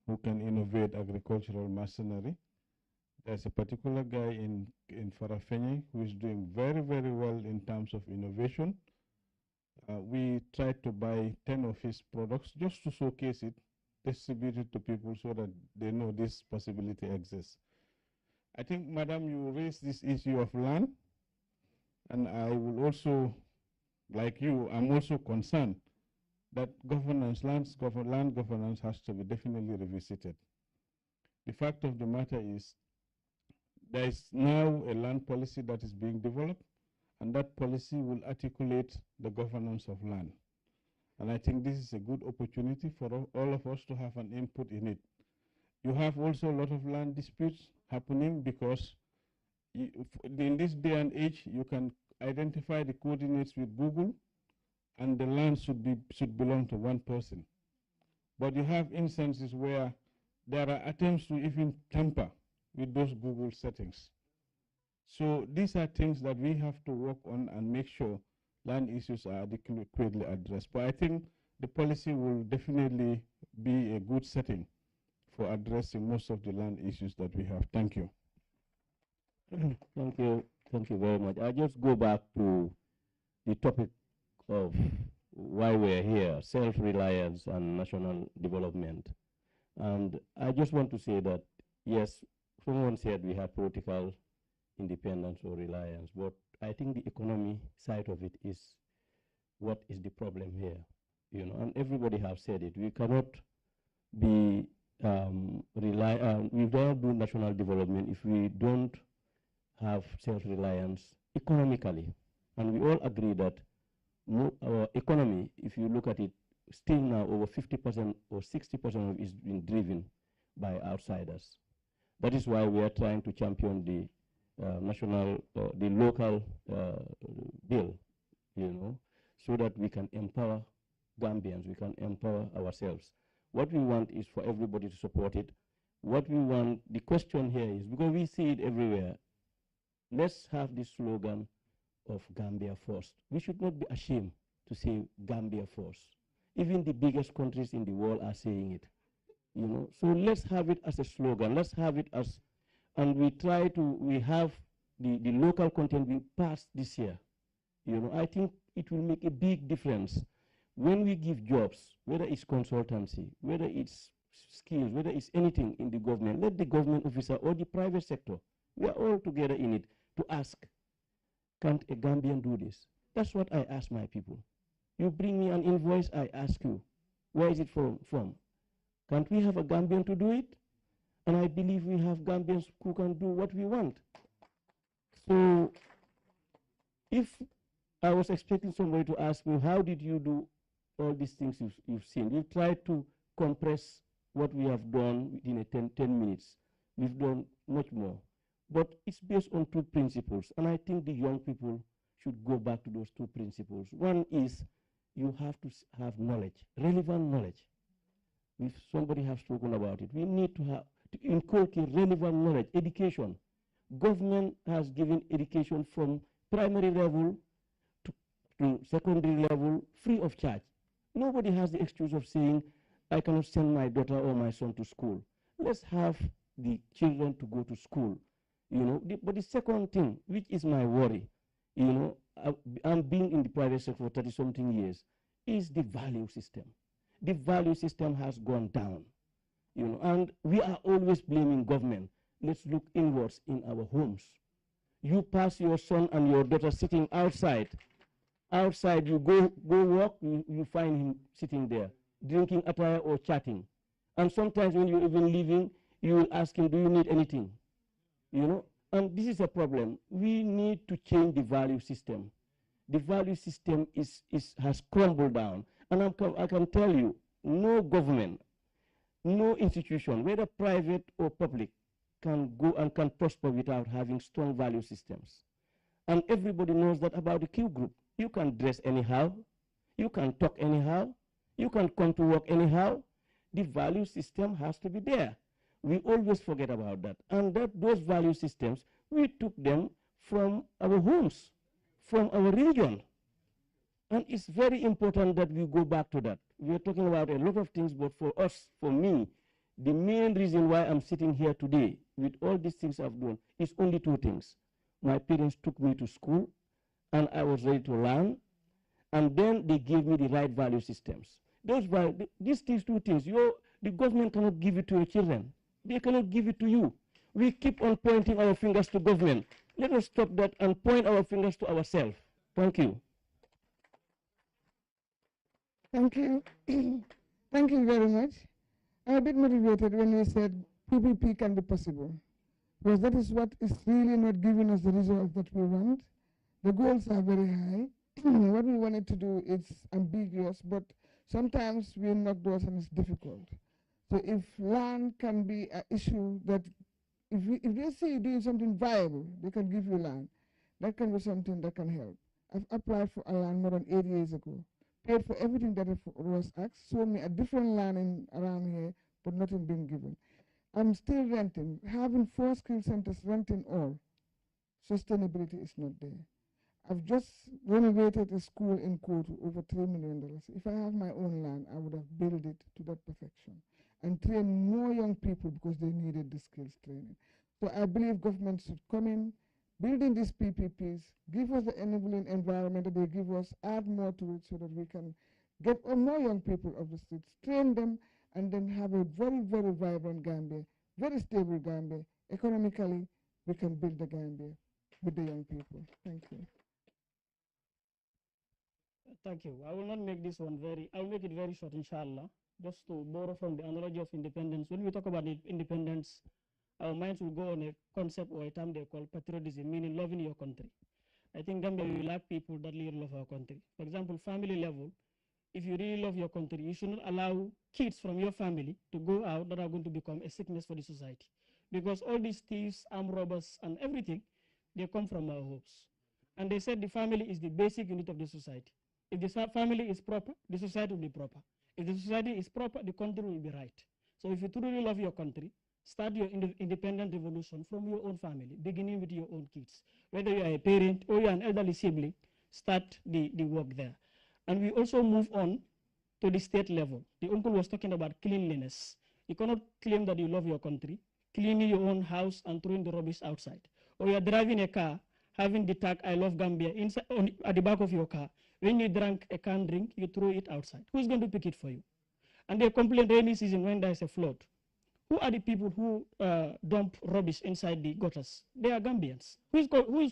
who can innovate agricultural machinery. There's a particular guy in Farafenni who is doing very, very well in terms of innovation. We tried to buy 10 of his products just to showcase it, distribute it to people so that they know this possibility exists. I think, Madam, you raised this issue of land, and I will also, like you, I'm also concerned that land governance has to be definitely revisited. The fact of the matter is there is now a land policy that is being developed, and that policy will articulate the governance of land. And I think this is a good opportunity for all of us to have an input in it. You have also a lot of land disputes happening because in this day and age, you can identify the coordinates with Google, and the land should belong to one person. But you have instances where there are attempts to even tamper with those Google settings. So these are things that we have to work on and make sure land issues are adequately addressed. But I think the policy will definitely be a good setting for addressing most of the land issues that we have. Thank you. Thank you. Thank you very much. I'll just go back to the topic of why we're here, self-reliance and national development. And I just want to say that, yes, someone said we have political independence or reliance, but I think the economy side of it is what is the problem here, you know, and everybody have said it. We cannot be we cannot do national development if we don't have self-reliance economically. And we all agree that our economy, if you look at it, still now over 50% or 60% of it is being driven by outsiders. That is why we are trying to champion the the local bill, you know, so that we can empower Gambians, we can empower ourselves. What we want is for everybody to support it. What we want, the question here is, because we see it everywhere, let's have this slogan of Gambia first. We should not be ashamed to say Gambia first. Even the biggest countries in the world are saying it, you know. So let's have it as a slogan. Let's have it as, and we have the local content being passed this year. You know, I think it will make a big difference when we give jobs, whether it's consultancy, whether it's skills, whether it's anything in the government. Let the government officer or the private sector, we are all together in it, to ask, can't a Gambian do this? That's what I ask my people. You bring me an invoice, I ask you, where is it from? Can't we have a Gambian to do it? And I believe we have Gambians who can do what we want. So if I was expecting somebody to ask me, how did you do all these things you've seen? We've tried to compress what we have done within 10 minutes. We've done much more. But it's based on two principles, and I think the young people should go back to those two principles. One is you have to have knowledge, relevant knowledge. If somebody has spoken about it, we need to inculcate relevant knowledge, education. Government has given education from primary level to secondary level free of charge. Nobody has the excuse of saying, I cannot send my daughter or my son to school. Let's have the children to go to school. You know, but the second thing, which is my worry, you know, I'm being in the private sector for 30-something years, is the value system. The value system has gone down, you know, and we are always blaming government. Let's look inwards in our homes. You pass your son and your daughter sitting outside. Outside, you go walk, you find him sitting there, drinking attire or chatting. And sometimes when you're even leaving, you will ask him, do you need anything? You know, and this is a problem. We need to change the value system. The value system has crumbled down. And I can tell you, no government, no institution, whether private or public, can go and can prosper without having strong value systems. And everybody knows that about the Q group. You can dress anyhow, you can talk anyhow, you can come to work anyhow. The value system has to be there. We always forget about that. And those value systems, we took them from our homes, from our religion. And it's very important that we go back to that. We are talking about a lot of things, but for us, for me, the main reason why I'm sitting here today with all these things I've done is only two things. My parents took me to school, and I was ready to learn, and then they gave me the right value systems. These two things, the government cannot give it to your children. They cannot give it to you. We keep on pointing our fingers to government. Let us stop that and point our fingers to ourselves. Thank you. Thank you. Thank you very much. I'm a bit motivated when you said PPP can be possible, because that is what is really not giving us the results that we want. The goals are very high. What we wanted to do is ambiguous, but sometimes we knock doors and it's difficult. So if land can be an issue that, if they see you doing something viable, they can give you land. That can be something that can help. I've applied for a land more than 8 years ago, paid for everything that was asked, showed me a different land around here, but nothing being given. I'm still renting. Having 4 skill centers, renting all. Sustainability is not there. I've just renovated a school in Kotu, over $3 million. If I have my own land, I would have built it to that perfection and train more young people because they needed the skills training. So I believe government should come in, building these PPPs, give us the enabling environment that they give us, add more to it so that we can get more young people off the streets, train them, and then have a very, very vibrant Gambia, very stable Gambia. Economically, we can build the Gambia. with the young people. Thank you. Thank you. I will not make this one I will make it very short, inshallah. Just to borrow from the analogy of independence. When we talk about independence, our minds will go on a concept or a term they call patriotism, meaning loving your country. I think Gambia, we lack people that really love our country. For example, family level, if you really love your country, you should not allow kids from your family to go out that are going to become a sickness for the society. Because all these thieves, armed robbers, and everything, they come from our homes. And they said the family is the basic unit of the society. If the family is proper, the society will be proper. If the society is proper, the country will be right. So if you truly love your country, start your independent revolution from your own family, beginning with your own kids. Whether you are a parent or you are an elderly sibling, start the work there. And we also move on to the state level. The uncle was talking about cleanliness. You cannot claim that you love your country, cleaning your own house and throwing the rubbish outside. Or you are driving a car, having the tag, I love Gambia, inside, at the back of your car. When you drank a canned drink, you throw it outside. Who's going to pick it for you? And they complain rainy season when there's a flood. Who are the people who dump rubbish inside the gutters? They are Gambians. Who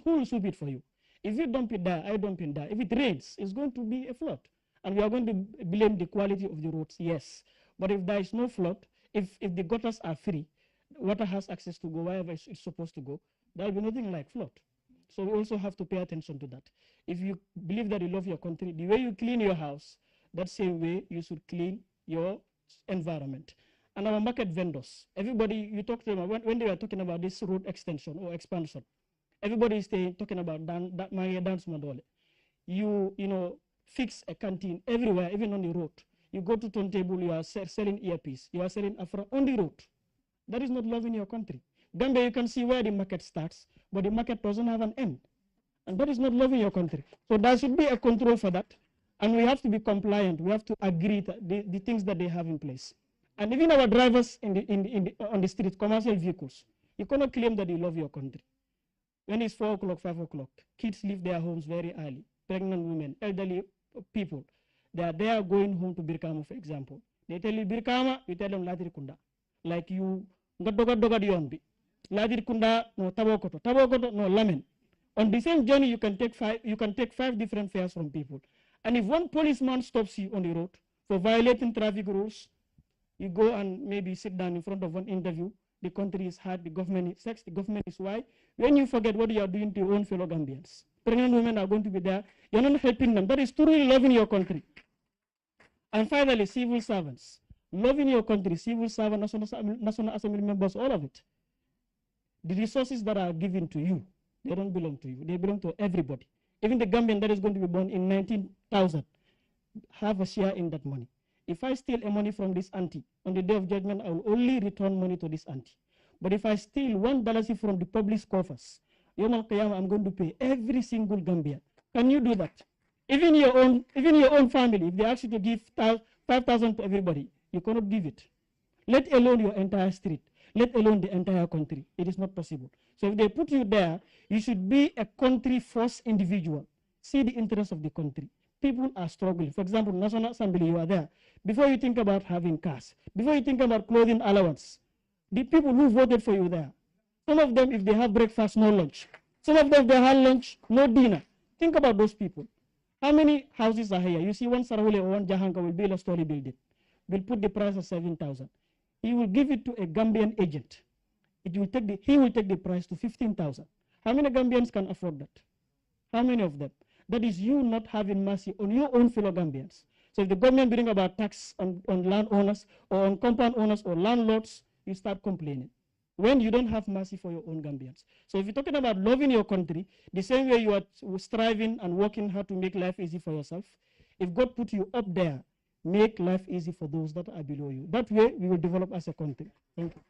will sweep it for you? If you dump it there, I dump it there. If it rains, it's going to be a flood. And we are going to blame the quality of the roads, yes. But if there is no flood, if the gutters are free, water has access to go wherever it's supposed to go, there will be nothing like flood. So we also have to pay attention to that. If you believe that you love your country, the way you clean your house, that same way you should clean your environment. And our market vendors, everybody, you talk to them, when they were talking about this road extension or expansion, everybody is talking about dance model. You know, fix a canteen everywhere, even on the road. You go to turntable, you are selling earpiece, you are selling Afra on the road. That is not loving your country. Gambia, you can see where the market starts, but the market doesn't have an end. And that is not loving your country. So there should be a control for that. And we have to be compliant. We have to agree that the things that they have in place. And even our drivers on the street, commercial vehicles, you cannot claim that you love your country. When it's 4 o'clock, 5 o'clock, kids leave their homes very early. Pregnant women, elderly people, they are there going home to Birkama, for example. They tell you Birkama, you tell them Ladir Kunda. Like you, Dogad Yombi. Ladir Kunda, no Tabokoto, no Lamen. On the same journey, you can take five different fares from people. And if one policeman stops you on the road for violating traffic rules, you go and maybe sit down in front of one interview. The country is hard, the government is sex, the government is why. When you forget what you are doing to your own fellow Gambians, pregnant women are going to be there. You're not helping them. That is truly loving your country. And finally, civil servants. Loving your country, civil servants, National Assembly members, all of it. The resources that are given to you, they don't belong to you. They belong to everybody. Even the Gambian that is going to be born in 19,000 have a share in that money. If I steal a money from this auntie, on the day of judgment, I will only return money to this auntie. But if I steal $1 from the public coffers, Yom Al-Qiyamah, I'm going to pay every single Gambian. Can you do that? Even your own family, if they ask you to give 5,000 to everybody, you cannot give it. Let alone your entire street. Let alone the entire country. It is not possible. So if they put you there, you should be a country-first individual. See the interest of the country. People are struggling. For example, National Assembly, you are there. Before you think about having cars, before you think about clothing allowance, the people who voted for you there, some of them, if they have breakfast, no lunch. Some of them, if they have lunch, no dinner. Think about those people. How many houses are here? You see one Sarawule or one Jahanka will build a story building. Will put the price of 7,000. He will give it to a Gambian agent. He will take the price to 15,000. How many Gambians can afford that? How many of them? That is you not having mercy on your own fellow Gambians. So if the government bring about tax on landowners or on compound owners or landlords, you start complaining. When you don't have mercy for your own Gambians. So if you're talking about loving your country, the same way you are striving and working hard to make life easy for yourself, if God put you up there, make life easy for those that are below you. That way, we will develop as a country. Thank you.